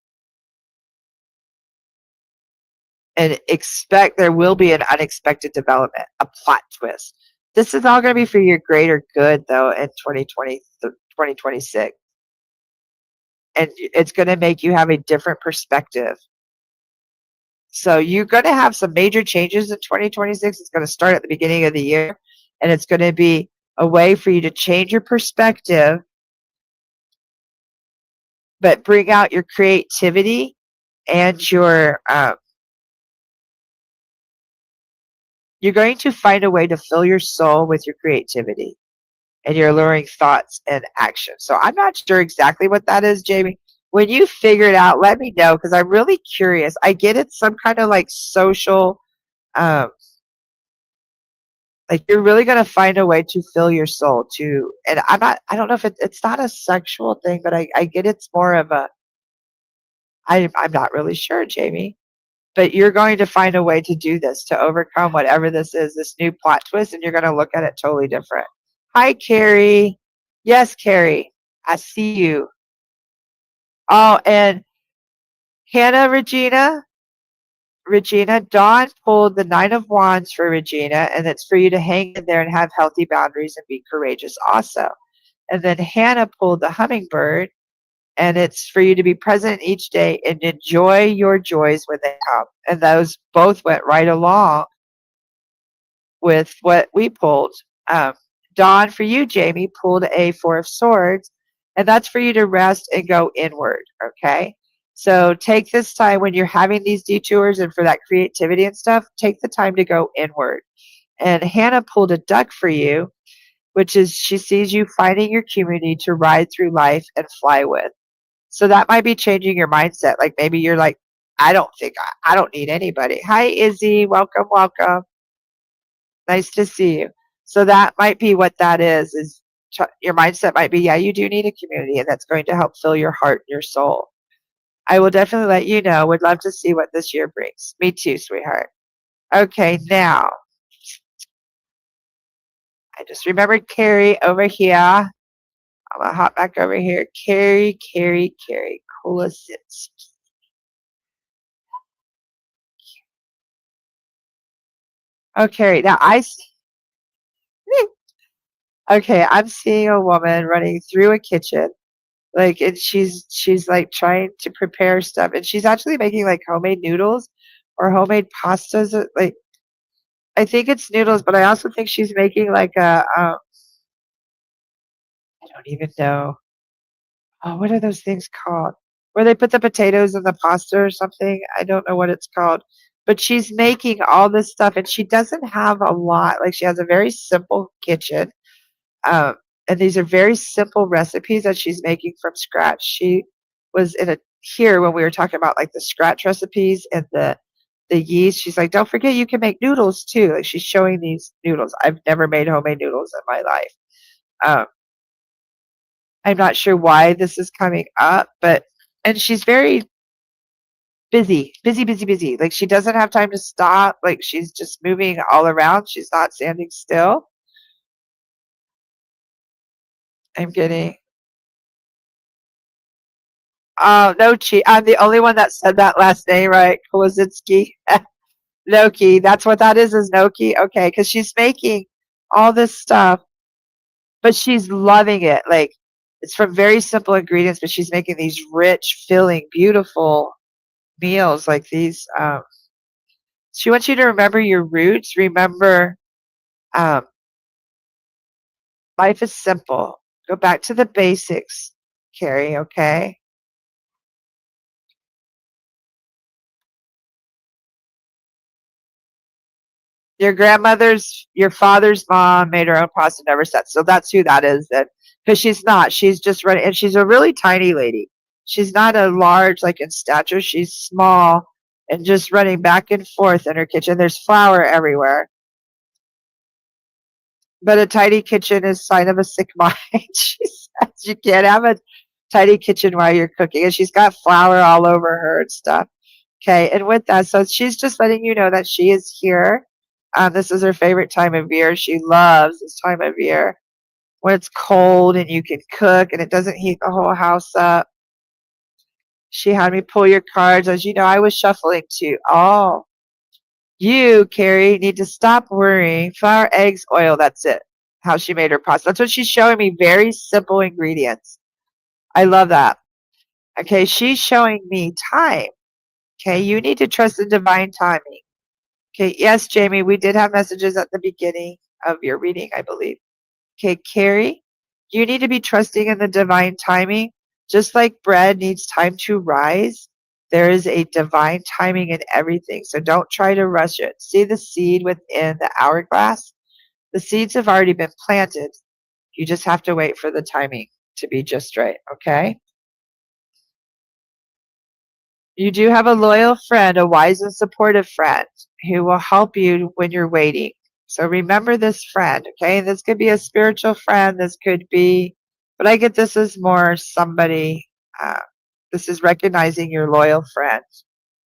and expect there will be an unexpected development, a plot twist. This is all going to be for your greater good, though, in 2026. And it's going to make you have a different perspective. So you're going to have some major changes in 2026. It's going to start at the beginning of the year, and it's going to be a way for you to change your perspective, but bring out your creativity and you're going to find a way to fill your soul with your creativity and your alluring thoughts and actions. So I'm not sure exactly what that is, Jamie. When you figure it out, let me know because I'm really curious. I get it's some kind of like social, um, like you're really going to find a way to fill your soul to, and I don't know if it's not a sexual thing, but I get it's more of I'm not really sure, Jamie. But you're going to find a way to do this, to overcome whatever this is, this new plot twist, and you're going to look at it totally different. Hi, Carrie. Yes, Carrie. I see you. Oh, and Hannah, Regina, Dawn pulled the Nine of Wands for Regina, and it's for you to hang in there and have healthy boundaries and be courageous also. And then Hannah pulled the Hummingbird, and it's for you to be present each day and enjoy your joys when they come. And those both went right along with what we pulled. Um, Dawn, for you, Jamie, pulled a Four of Swords, and that's for you to rest and go inward, okay? So take this time when you're having these detours and for that creativity and stuff, take the time to go inward. And Hannah pulled a Duck for you, which is she sees you finding your community to ride through life and fly with. So that might be changing your mindset. Like maybe you're like, I don't need anybody. Hi, Izzy. Welcome, welcome. Nice to see you. So that might be what that is your mindset might be, yeah, you do need a community, and that's going to help fill your heart and your soul. I will definitely let you know. Would love to see what this year brings. Me too, sweetheart. Okay, now, I just remembered Carrie over here. I'm going to hop back over here. Carrie, Colasits. Oh, Carrie, now okay, I'm seeing a woman running through a kitchen, like, and she's like trying to prepare stuff, and she's actually making like homemade noodles or homemade pastas. Like, I think it's noodles, but I also think she's making like I don't even know. Oh, what are those things called? Where they put the potatoes in the pasta or something? I don't know what it's called. But she's making all this stuff, and she doesn't have a lot. Like, she has a very simple kitchen. Um, and these are very simple recipes that she's making from scratch. She was here when we were talking about like the scratch recipes and the yeast. She's like, don't forget you can make noodles too. Like, she's showing these noodles. I've never made homemade noodles in my life. Um, I'm not sure why this is coming up, and she's very busy. Like, she doesn't have time to stop. Like, she's just moving all around. She's not standing still. I'm getting Nochi. I'm the only one that said that last name right. Kolozitsky. Noki. That's what that is Noki. Okay, because she's making all this stuff, but she's loving it. Like, it's from very simple ingredients, but she's making these rich, filling, beautiful meals like these. She wants you to remember your roots. Remember, um, life is simple. Go back to the basics, Carrie, okay? Your father's mom made her own pasta, never said. So that's who that is then. Because she's not. She's just running, and she's a really tiny lady. She's not a large, like in stature. She's small and just running back and forth in her kitchen. There's flour everywhere. But a tidy kitchen is sign of a sick mind. She says you can't have a tidy kitchen while you're cooking. And she's got flour all over her and stuff. Okay, and with that, so she's just letting you know that she is here. This is her favorite time of year. She loves this time of year. when it's cold and you can cook and it doesn't heat the whole house up. She had me pull your cards. As you know, I was shuffling too. Oh, you, Carrie, need to stop worrying. Flour, eggs, oil. That's it. How she made her pasta. That's what she's showing me. Very simple ingredients. I love that. Okay, she's showing me time. Okay, you need to trust the divine timing. Okay, yes, Jamie, we did have messages at the beginning of your reading, I believe. Okay, Carrie, you need to be trusting in the divine timing. Just like bread needs time to rise, there is a divine timing in everything. So don't try to rush it. See the seed within the hourglass? The seeds have already been planted. You just have to wait for the timing to be just right, okay? You do have a loyal friend, a wise and supportive friend who will help you when you're waiting. So remember this friend, okay? This could be a spiritual friend. This could be, but I get this as more somebody, uh, this is recognizing your loyal friend.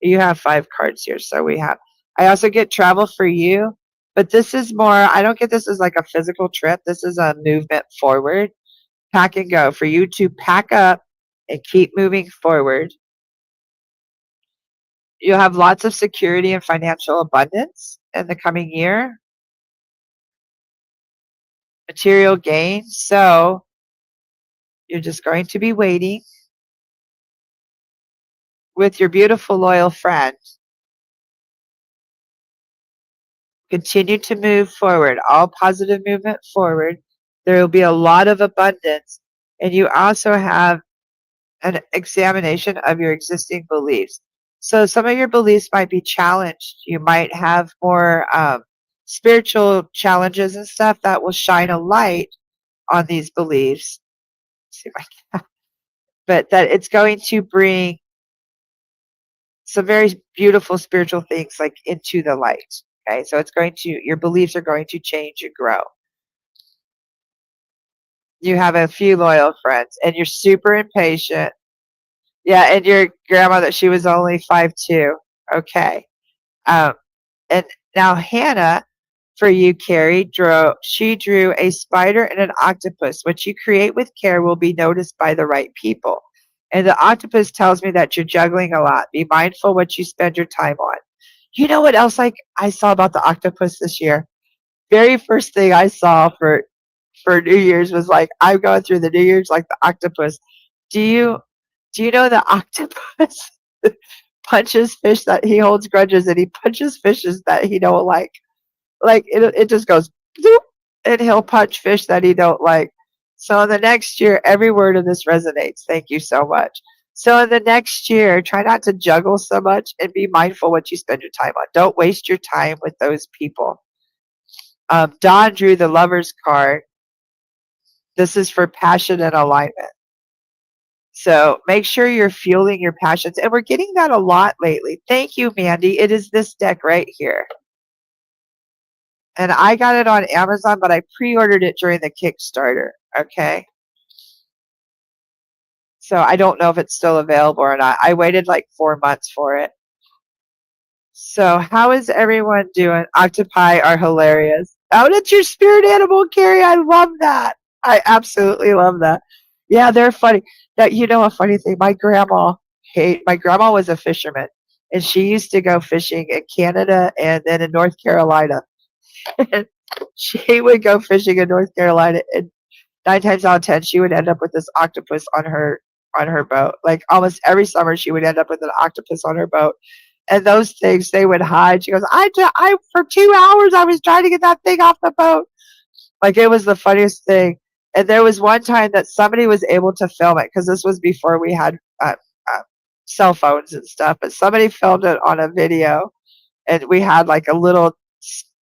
You have 5 cards here. So we have, I also get travel for you, but this is more, I don't get this as like a physical trip. This is a movement forward, pack and go for you to pack up and keep moving forward. You'll have lots of security and financial abundance in the coming year. Material gain. So you're just going to be waiting with your beautiful, loyal friend. Continue to move forward, all positive movement forward. There will be a lot of abundance. And you also have an examination of your existing beliefs. So some of your beliefs might be challenged. You might have more spiritual challenges and stuff that will shine a light on these beliefs. Let's see if I can. But that it's going to bring some very beautiful spiritual things like into the light. Okay, so it's going to, your beliefs are going to change and grow. You have a few loyal friends and you're super impatient. Yeah, and your grandmother, she was only 5'2". Okay. Um, and now Hannah, for you, Carrie, drew a spider and an octopus. What you create with care will be noticed by the right people. And the octopus tells me that you're juggling a lot. Be mindful what you spend your time on. You know what else I saw about the octopus this year? Very first thing I saw for New Year's was like, I'm going through the New Year's like the octopus. Do you know the octopus punches fish that he holds grudges and he punches fishes that he don't like? Like it just goes zoop, and he'll punch fish that he don't like. So in the next year, every word of this resonates. Thank you so much. So in the next year, try not to juggle so much and be mindful what you spend your time on. Don't waste your time with those people. Don drew the lover's card. This is for passion and alignment. So make sure you're fueling your passions. And we're getting that a lot lately. Thank you, Mandy. It is this deck right here. And I got it on Amazon, but I pre-ordered it during the Kickstarter. Okay. So I don't know if it's still available or not. I waited like 4 months for it. So how is everyone doing? Octopi are hilarious. Oh, that's your spirit animal, Carrie. I love that. I absolutely love that. Yeah, they're funny. That, you know, a funny thing. My grandma was a fisherman, and she used to go fishing in Canada and then in North Carolina. She would go fishing in North Carolina, and 9 times out of 10, she would end up with this octopus on her boat. Like almost every summer, she would end up with an octopus on her boat. And those things, they would hide. She goes, I for 2 hours, I was trying to get that thing off the boat. Like it was the funniest thing. And there was one time that somebody was able to film it because this was before we had cell phones and stuff. But somebody filmed it on a video, and we had like a little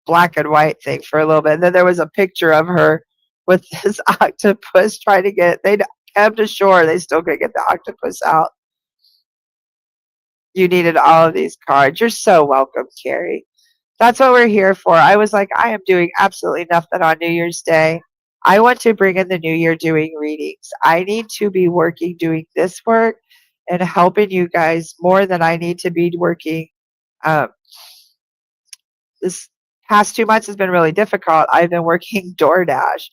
black and white thing for a little bit. And then there was a picture of her with this octopus trying to get. They came to shore. They still couldn't get the octopus out. You needed all of these cards. You're so welcome, Carrie. That's what we're here for. I was like, I am doing absolutely nothing on New Year's Day. I want to bring in the new year doing readings. I need to be working doing this work and helping you guys more than I need to be working. This past 2 months has been really difficult. I've been working DoorDash.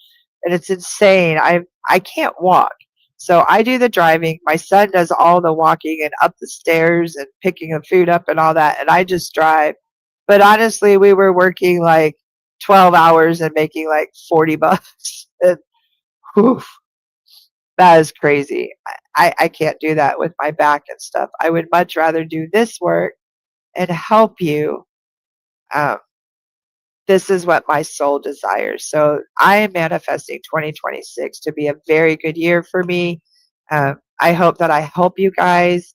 and it's insane. I can't walk. So I do the driving. My son does all the walking and up the stairs and picking the food up and all that, and I just drive. But honestly, we were working like 12 hours and making like $40. And whew, that is crazy. I can't do that with my back and stuff. I would much rather do this work and help you. Um, this is what my soul desires. So I am manifesting 2026 to be a very good year for me. I hope that I help you guys.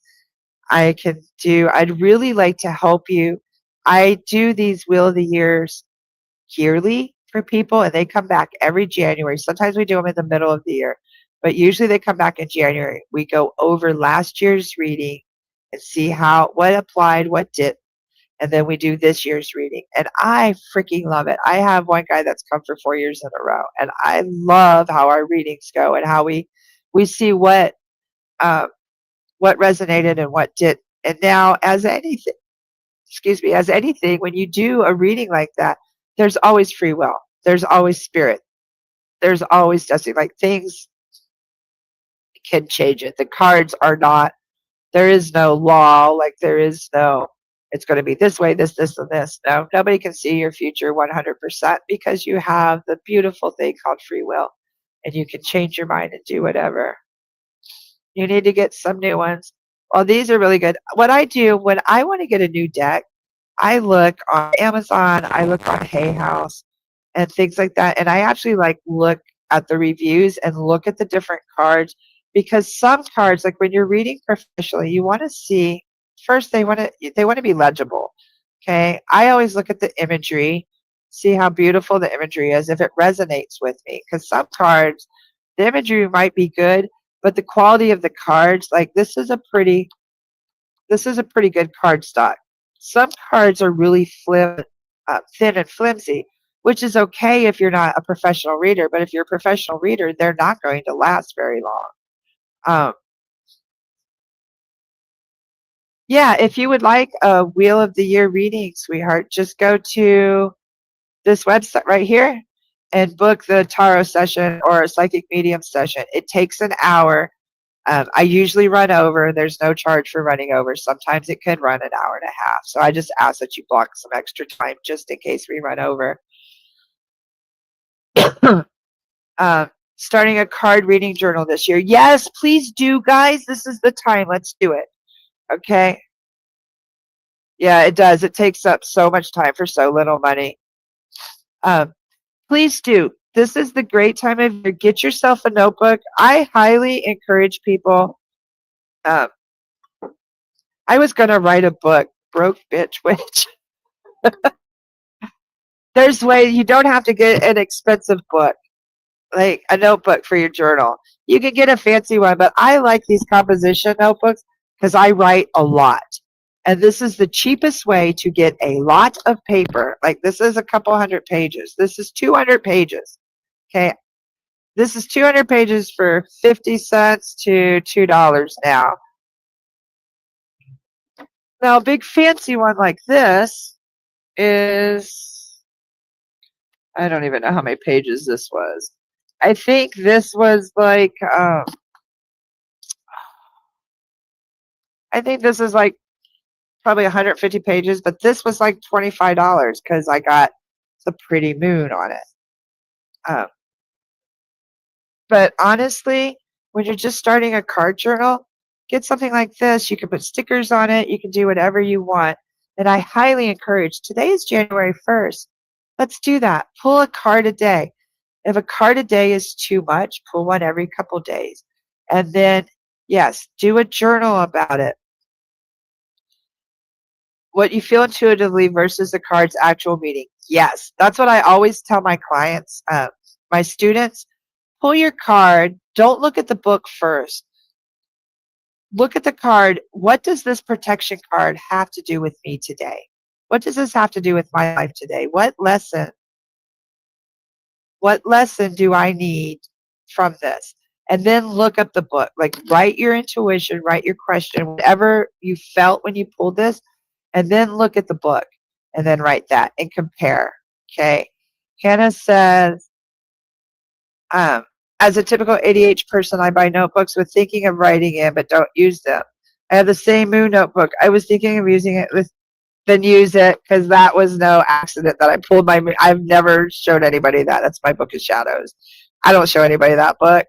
I'd really like to help you. I do these Wheel of the Years yearly for people, and they come back every January. Sometimes we do them in the middle of the year, but usually they come back in January. We go over last year's reading and see what applied, what didn't, and then we do this year's reading. And I freaking love it. I have one guy that's come for 4 years in a row, and I love how our readings go and how we see uh, what resonated and what didn't. And now, as anything, when you do a reading like that, there's always free will. There's always spirit. There's always destiny. Like, things can change it. The cards are not, there is no law. Like, there is no, it's going to be this way, this, and this. No, nobody can see your future 100% because you have the beautiful thing called free will, and you can change your mind and do whatever. You need to get some new ones. Well, these are really good. What I do when I want to get a new deck, I look on Amazon, I look on Hay House and things like that. And I actually look at the reviews and look at the different cards, because some cards, like when you're reading professionally, you want to see first they want to be legible. Okay. I always look at the imagery, see how beautiful the imagery is, if it resonates with me. Because some cards, the imagery might be good, but the quality of the cards, like this is a pretty good card stock. Some cards are really thin and flimsy, which is okay if you're not a professional reader. But if you're a professional reader, they're not going to last very long. Yeah, if you would like a Wheel of the Year reading, sweetheart, just go to this website right here and book the tarot session or a psychic medium session. It takes an hour. I usually run over. There's no charge for running over. Sometimes it could run an hour and a half. So I just ask that you block some extra time just in case we run over. Starting a card reading journal this year. Yes, please do, guys. This is the time. Let's do it. Okay. Yeah, it does. It takes up so much time for so little money. Please do. This is the great time of year. Get yourself a notebook. I highly encourage people. I was going to write a book, Broke Bitch Witch. There's you don't have to get an expensive book, like a notebook for your journal. You can get a fancy one, but I like these composition notebooks because I write a lot. And this is the cheapest way to get a lot of paper. Like, this is a couple hundred pages. This is 200 pages. Okay. This is 200 pages for 50 cents to $2 now. Now, a big fancy one like this is, I don't even know how many pages this was. I think this was like, I think this is like probably 150 pages, but this was like $25 because I got the pretty moon on it. But honestly, when you're just starting a card journal, get something like this. You can put stickers on it. You can do whatever you want. And I highly encourage, today is January 1st. Let's do that. Pull a card a day. If a card a day is too much, pull one every couple days. And then, yes, do a journal about it. What you feel intuitively versus the card's actual meaning. Yes, that's what I always tell my clients, my students. Pull your card. Don't look at the book first. Look at the card. What does this protection card have to do with me today? What does this have to do with my life today? What lesson do I need from this? And then look up the book. Like, write your intuition, write your question, whatever you felt when you pulled this, and then look at the book and then write that and compare. Okay. Hannah says, Um, as a typical ADHD person, I buy notebooks with thinking of writing in, but don't use them. I have the same Moon notebook. I was thinking of using it with, then use it because that was no accident that I pulled my. I've never showed anybody that. That's my book of shadows. I don't show anybody that book.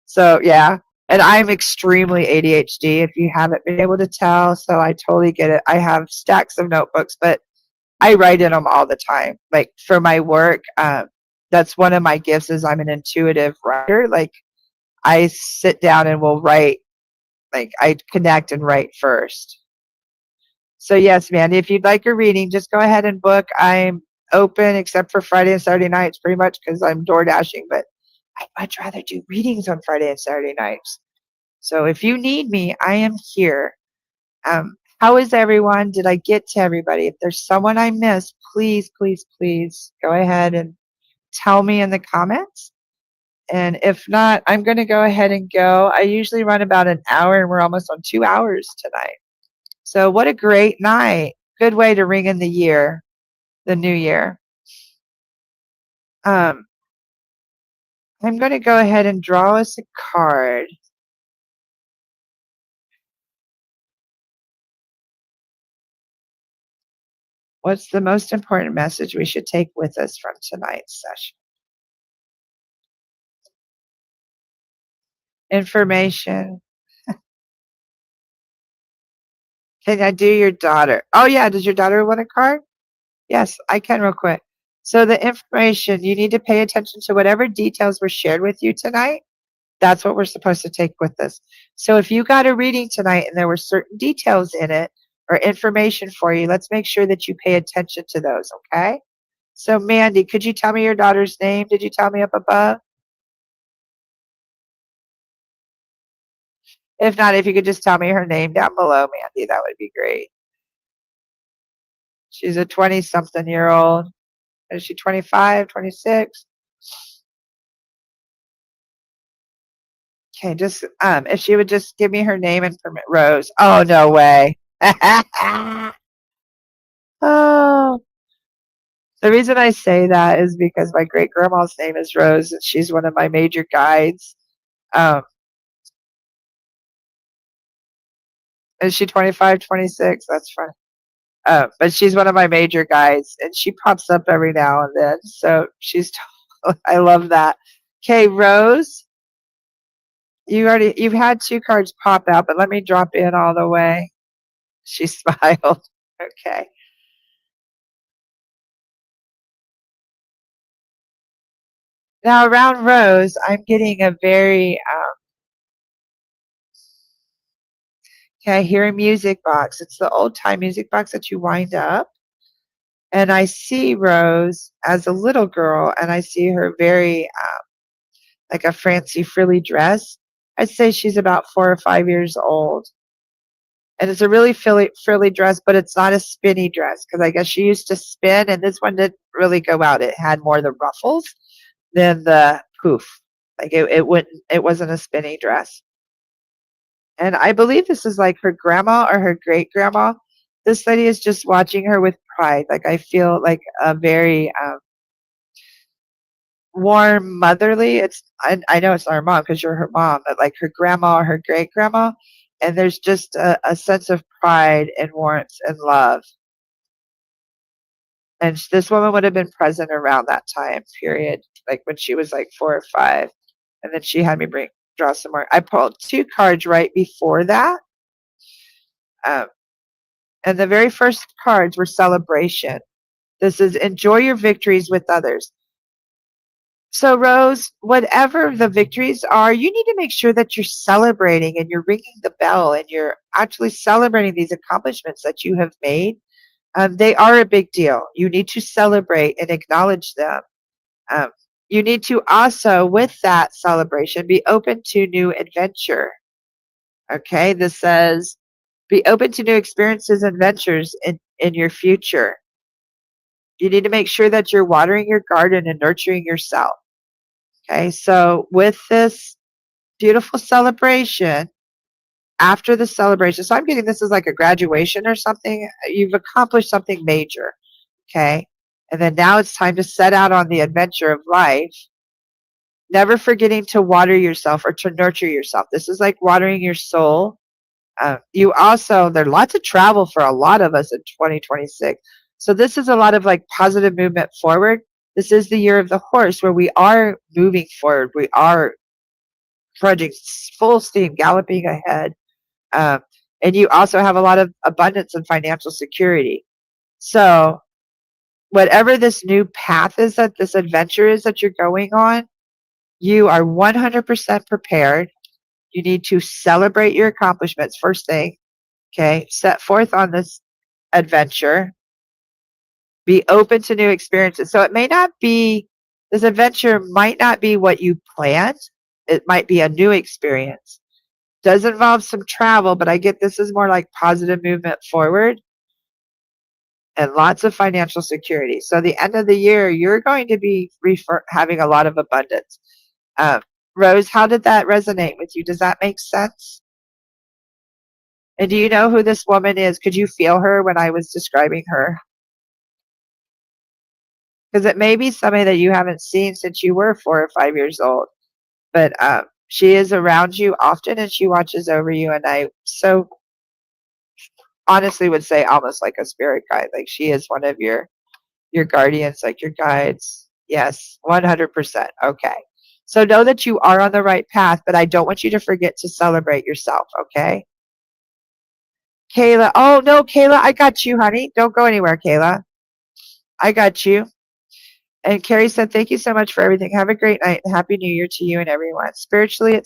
So yeah, and I'm extremely ADHD. If you haven't been able to tell, so I totally get it. I have stacks of notebooks, but I write in them all the time. Like for my work, that's one of my gifts is I'm an intuitive writer. Like I sit down and will write, like I connect and write first. So yes, Mandy, if you'd like a reading, just go ahead and book. I'm open except for Friday and Saturday nights pretty much because I'm door dashing, but I'd much rather do readings on Friday and Saturday nights. So if you need me, I am here. How is everyone? Did I get to everybody? If there's someone I missed, please, please, please go ahead and tell me in the comments. And if not, I'm going to go ahead and go. I usually run about an hour, and we're almost on 2 hours tonight. So what a great night. Good way to ring in the year, the new year. I'm going to go ahead and draw us a card. What's the most important message we should take with us from tonight's session? Information. Can I do your daughter? Oh, yeah. Does your daughter want a card? Yes, I can real quick. So the information, you need to pay attention to whatever details were shared with you tonight. That's what we're supposed to take with us. So if you got a reading tonight and there were certain details in it or information for you, let's make sure that you pay attention to those, okay? So Mandy, could you tell me your daughter's name? Did you tell me up above? If not, if you could just tell me her name down below, Mandy, that would be great. She's a 20-something-year-old. Is she 25, 26? Okay, just if she would just give me her name and permit Rose. Oh, no way. Oh, the reason I say that is because my great grandma's name is Rose, and she's one of my major guides. Um, is she 25, 26? That's funny. But she's one of my major guides, and she pops up every now and then. So she's, I love that. Okay, Rose, you've had 2 cards pop out, but let me drop in all the way. She smiled. Okay. Now around Rose, I'm getting a very, okay, I hear a music box. It's the old time music box that you wind up. And I see Rose as a little girl, and I see her very like a fancy frilly dress. I'd say she's about 4 or 5 years old. And it's a really frilly dress, but it's not a spinny dress because I guess she used to spin, and this one didn't really go out. It had more of the ruffles than the poof. Like it wasn't a spinny dress. And I believe this is like her grandma or her great grandma. This lady is just watching her with pride. Like I feel like a very warm, motherly. I know it's not her mom because you're her mom, but like her grandma or her great grandma. And there's just a sense of pride and warmth and love. And this woman would have been present around that time period, like when she was like 4 or 5. And then she had me draw some more. I pulled 2 cards right before that. And the very first cards were celebration. This is enjoy your victories with others. So, Rose, whatever the victories are, you need to make sure that you're celebrating and you're ringing the bell and you're actually celebrating these accomplishments that you have made. They are a big deal. You need to celebrate and acknowledge them. Um, you need to also, with that celebration, be open to new adventure. Okay, this says be open to new experiences and ventures in your future. You need to make sure that you're watering your garden and nurturing yourself. Okay, so with this beautiful celebration, after the celebration, so I'm getting this as like a graduation or something. You've accomplished something major. Okay, and then now it's time to set out on the adventure of life. never forgetting to water yourself or to nurture yourself. This is like watering your soul. You also, there's lots of travel for a lot of us in 2026. So this is a lot of like positive movement forward. This is the year of the horse where we are moving forward. We are trudging full steam, galloping ahead. Um, and you also have a lot of abundance and financial security. So whatever this new path is, that this adventure is that you're going on, you are 100% prepared. You need to celebrate your accomplishments first thing. Okay, set forth on this adventure. Be open to new experiences. So it may not be, this adventure might not be what you planned. It might be a new experience. Does involve some travel, but I get this is more like positive movement forward and lots of financial security. So the end of the year, you're going to be having a lot of abundance. Um, Rose, how did that resonate with you? Does that make sense? And do you know who this woman is? Could you feel her when I was describing her? Because it may be somebody that you haven't seen since you were 4 or 5 years old. But she is around you often and she watches over you. And I so honestly would say almost like a spirit guide. Like she is one of your guardians, like your guides. Yes, 100%. Okay. So know that you are on the right path, but I don't want you to forget to celebrate yourself, okay? Kayla. Oh, no, Kayla, I got you, honey. Don't go anywhere, Kayla. I got you. And Carrie said, thank you so much for everything. Have a great night and Happy New Year to you and everyone. Spirituality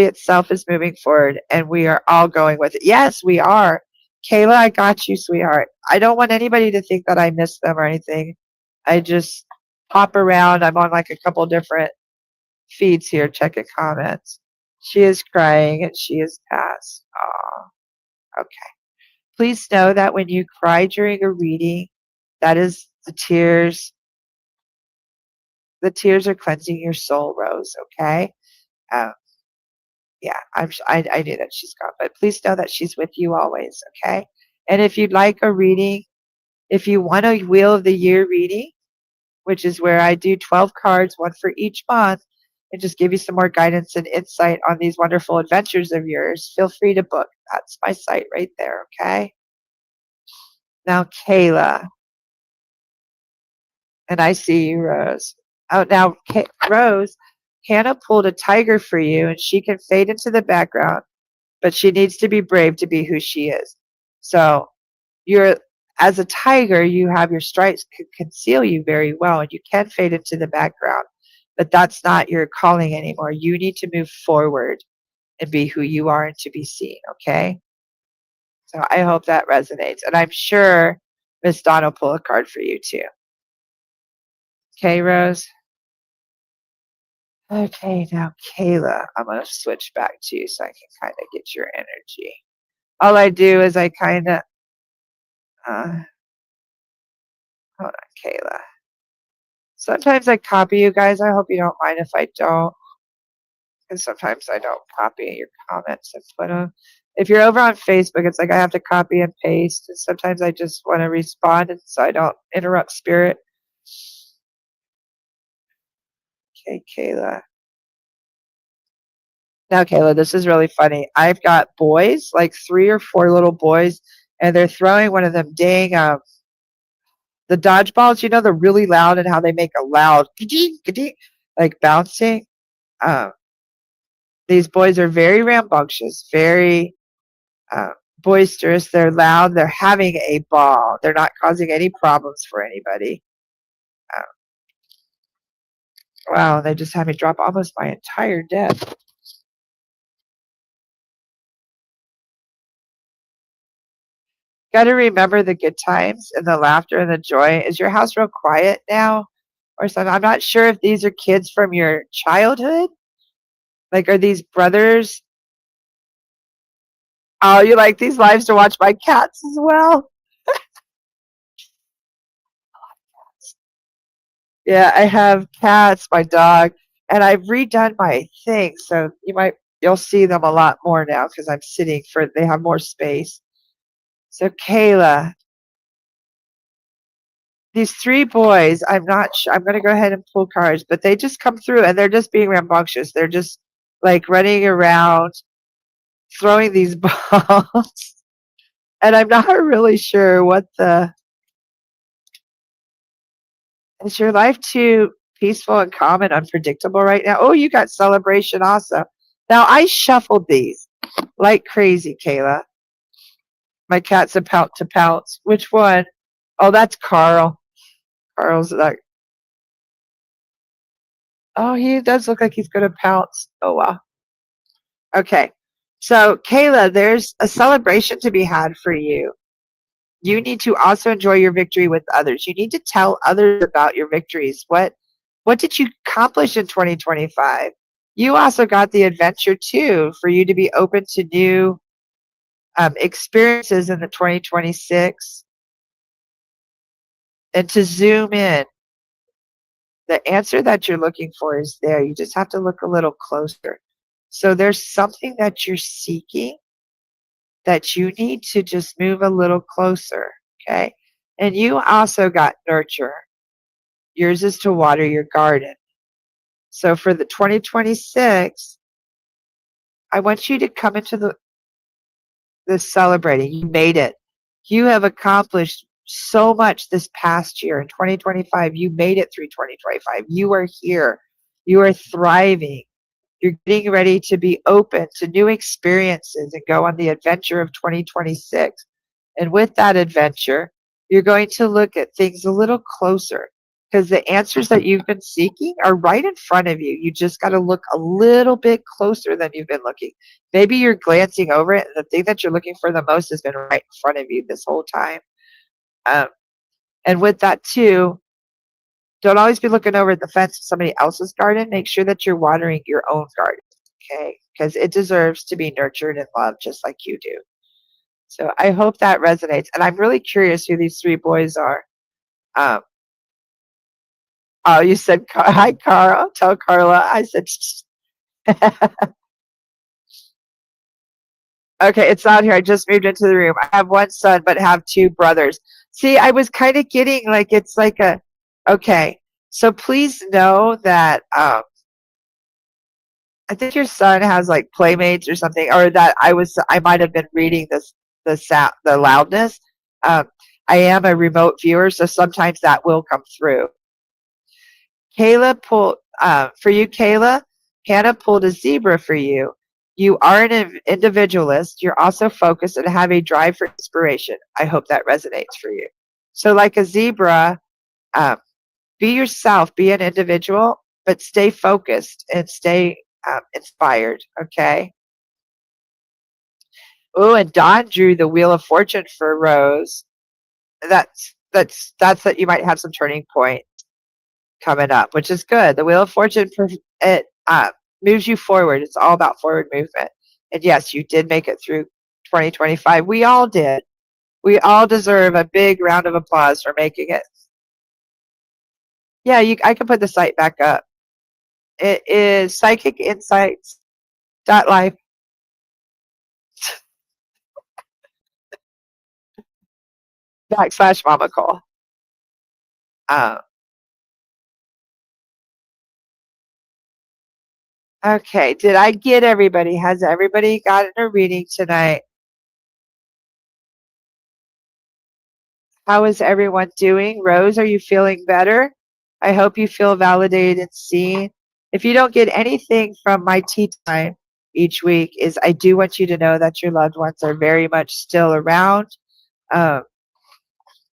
itself is moving forward and we are all going with it. Yes, we are. Kayla, I got you, sweetheart. I don't want anybody to think that I miss them or anything. I just hop around. I'm on like a couple different feeds here, checking comments. She is crying and she is past. Aw, okay. Please know that when you cry during a reading, that is the tears. The tears are cleansing your soul, Rose, okay? Um, yeah, I knew that she's gone, but please know that she's with you always, okay? And if you'd like a reading, if you want a Wheel of the Year reading, which is where I do 12 cards, one for each month, and just give you some more guidance and insight on these wonderful adventures of yours, feel free to book. That's my site right there, okay? Now, Kayla. And I see you, Rose. Oh, now, Rose, Hannah pulled a tiger for you, and she can fade into the background, but she needs to be brave to be who she is. So you're, as a tiger, you have your stripes conceal you very well, and you can fade into the background, but that's not your calling anymore. You need to move forward and be who you are and to be seen, okay? So I hope that resonates. And I'm sure Miss Dawn will pull a card for you too. Okay, Rose? Okay, now Kayla, I'm going to switch back to you so I can kind of get your energy. All I do is I kind of, hold on, Kayla. Sometimes I copy you guys. I hope you don't mind if I don't, because sometimes I don't copy your comments and put them. If you're over on Facebook, it's like I have to copy and paste. And sometimes I just want to respond and so I don't interrupt spirit. Okay, Kayla. Now, Kayla, this is really funny. I've got boys, like 3 or 4 little boys, and they're throwing one of them dang the dodgeballs. You know, they're really loud and how they make a loud like bouncing. Um, these boys are very rambunctious, very boisterous. They're loud. They're having a ball. They're not causing any problems for anybody. Um, wow, they just had me drop almost my entire deck. Got to remember the good times and the laughter and the joy. Is your house real quiet now or something? I'm not sure if these are kids from your childhood. Like, are these brothers? Oh, you like these lives to watch my cats as well? Yeah, I have cats, my dog, and I've redone my thing. So you'll see them a lot more now because I'm sitting they have more space. So Kayla, these three boys, I'm not sure. I'm going to go ahead and pull cards, but they just come through and they're just being rambunctious. They're just like running around, throwing these balls. And I'm not really sure what is your life too peaceful and calm and unpredictable right now? Oh, you got celebration also. Now, I shuffled these like crazy, Kayla. My cat's about to pounce. Which one? Oh, that's Carl. Carl's like, oh, he does look like he's going to pounce. Oh, wow. Okay. So, Kayla, there's a celebration to be had for you. You need to also enjoy your victory with others. You need to tell others about your victories. What did you accomplish in 2025? You also got the adventure too for you to be open to new experiences in the 2026 and to zoom in. The answer that you're looking for is there. You just have to look a little closer. So there's something that you're seeking that you need to just move a little closer. Okay. And you also got nurture. Yours is to water your garden. So for the 2026, I want you to come into this celebrating. You made it. You have accomplished so much this past year in 2025. You made it through 2025. You are here. You are thriving. You're getting ready to be open to new experiences and go on the adventure of 2026. And with that adventure, you're going to look at things a little closer because the answers that you've been seeking are right in front of you. You just got to look a little bit closer than you've been looking. Maybe you're glancing over it, and the thing that you're looking for the most has been right in front of you this whole time. And with that, too, don't always be looking over at the fence of somebody else's garden. Make sure that you're watering your own garden, okay? Because it deserves to be nurtured and loved just like you do. So I hope that resonates. And I'm really curious who these three boys are. Um, oh, you said, hi, Carl. Tell Carla. I said, okay, it's not here. I just moved into the room. I have one son, but have two brothers. See, I was kind of getting like, it's like okay. So please know that I think your son has like playmates or something, or that I might have been reading the loudness. Um, I am a remote viewer, so sometimes that will come through. Kayla pulled for you, Kayla. Hannah pulled a zebra for you. You are an individualist. You're also focused and have a drive for inspiration. I hope that resonates for you. So, like a zebra, um, be yourself, be an individual, but stay focused and stay inspired. Okay. Oh, and Don drew the Wheel of Fortune for Rose. That's that you might have some turning point coming up, which is good. The Wheel of Fortune it moves you forward. It's all about forward movement. And yes, you did make it through 2025. We all did. We all deserve a big round of applause for making it. Yeah, I can put the site back up. It is PsychicInsights.Life / MamaCole. Uh, okay, did I get everybody? Has everybody gotten a reading tonight? How is everyone doing? Rose, are you feeling better? I hope you feel validated and seen. If you don't get anything from my tea time each week, is I do want you to know that your loved ones are very much still around. Um,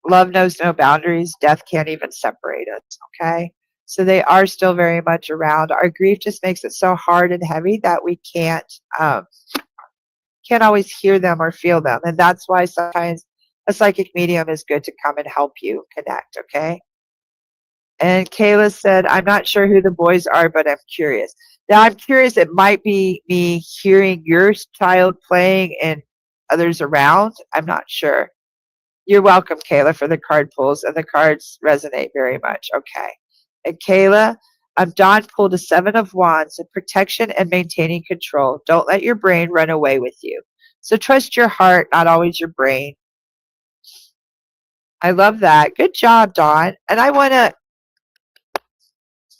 love knows no boundaries. Death can't even separate us, okay? So they are still very much around. Our grief just makes it so hard and heavy that we can't always hear them or feel them. And that's why sometimes a psychic medium is good to come and help you connect, okay? And Kayla said, I'm not sure who the boys are, but I'm curious. Now, I'm curious, it might be me hearing your child playing and others around. I'm not sure. You're welcome, Kayla, for the card pulls, and the cards resonate very much. Okay. And Kayla, Don pulled a 7 of Wands, of protection and maintaining control. Don't let your brain run away with you. So trust your heart, not always your brain. I love that. Good job, Dawn. And I want to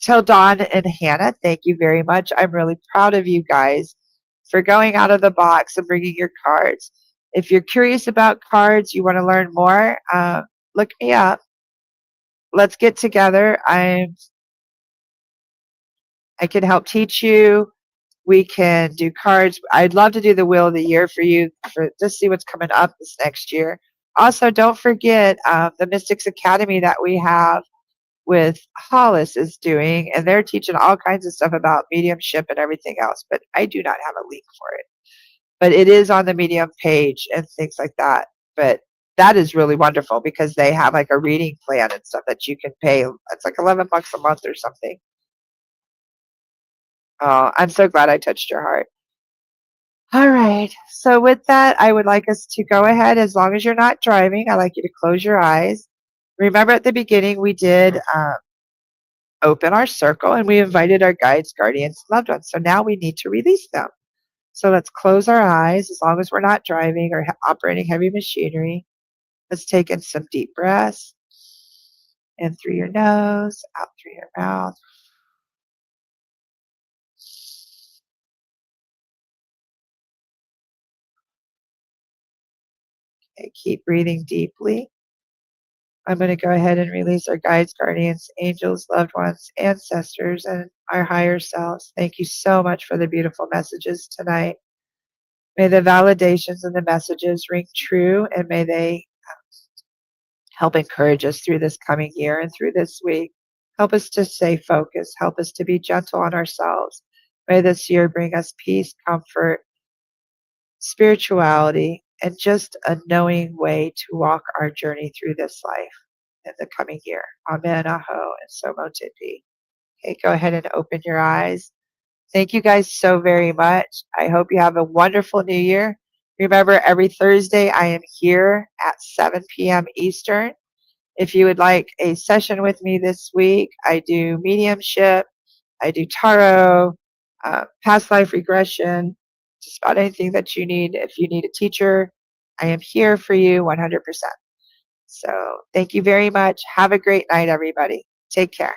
tell Dawn and Hannah, thank you very much. I'm really proud of you guys for going out of the box and bringing your cards. If you're curious about cards, you want to learn more, look me up. Let's get together. I can help teach you. We can do cards. I'd love to do the Wheel of the Year for you for just see what's coming up this next year. Also, don't forget the Mystics Academy that we have with Hollis is doing, and they're teaching all kinds of stuff about mediumship and everything else, but I do not have a link for it. But it is on the Medium page and things like that. But that is really wonderful because they have like a reading plan and stuff that you can pay. It's like $11 a month or something. Oh, I'm so glad I touched your heart. All right. So with that, I would like us to go ahead. As long as you're not driving, I'd like you to close your eyes. Remember at the beginning, we did open our circle and we invited our guides, guardians, loved ones. So now we need to release them. So let's close our eyes as long as we're not driving or operating heavy machinery. Let's take in some deep breaths. In through your nose, out through your mouth. Okay, keep breathing deeply. I'm going to go ahead and release our guides, guardians, angels, loved ones, ancestors, and our higher selves. Thank you so much for the beautiful messages tonight. May the validations and the messages ring true, and may they help encourage us through this coming year and through this week. Help us to stay focused. Help us to be gentle on ourselves. May this year bring us peace, comfort, spirituality, and just a knowing way to walk our journey through this life in the coming year. Amen, aho, and so mote it be. Okay, go ahead and open your eyes. Thank you guys so very much. I hope you have a wonderful new year. Remember, every Thursday I am here at 7 p.m. Eastern. If you would like a session with me this week, I do mediumship, I do tarot, past life regression, just about anything that you need. If you need a teacher, I am here for you 100%. So thank you very much. Have a great night, everybody. Take care.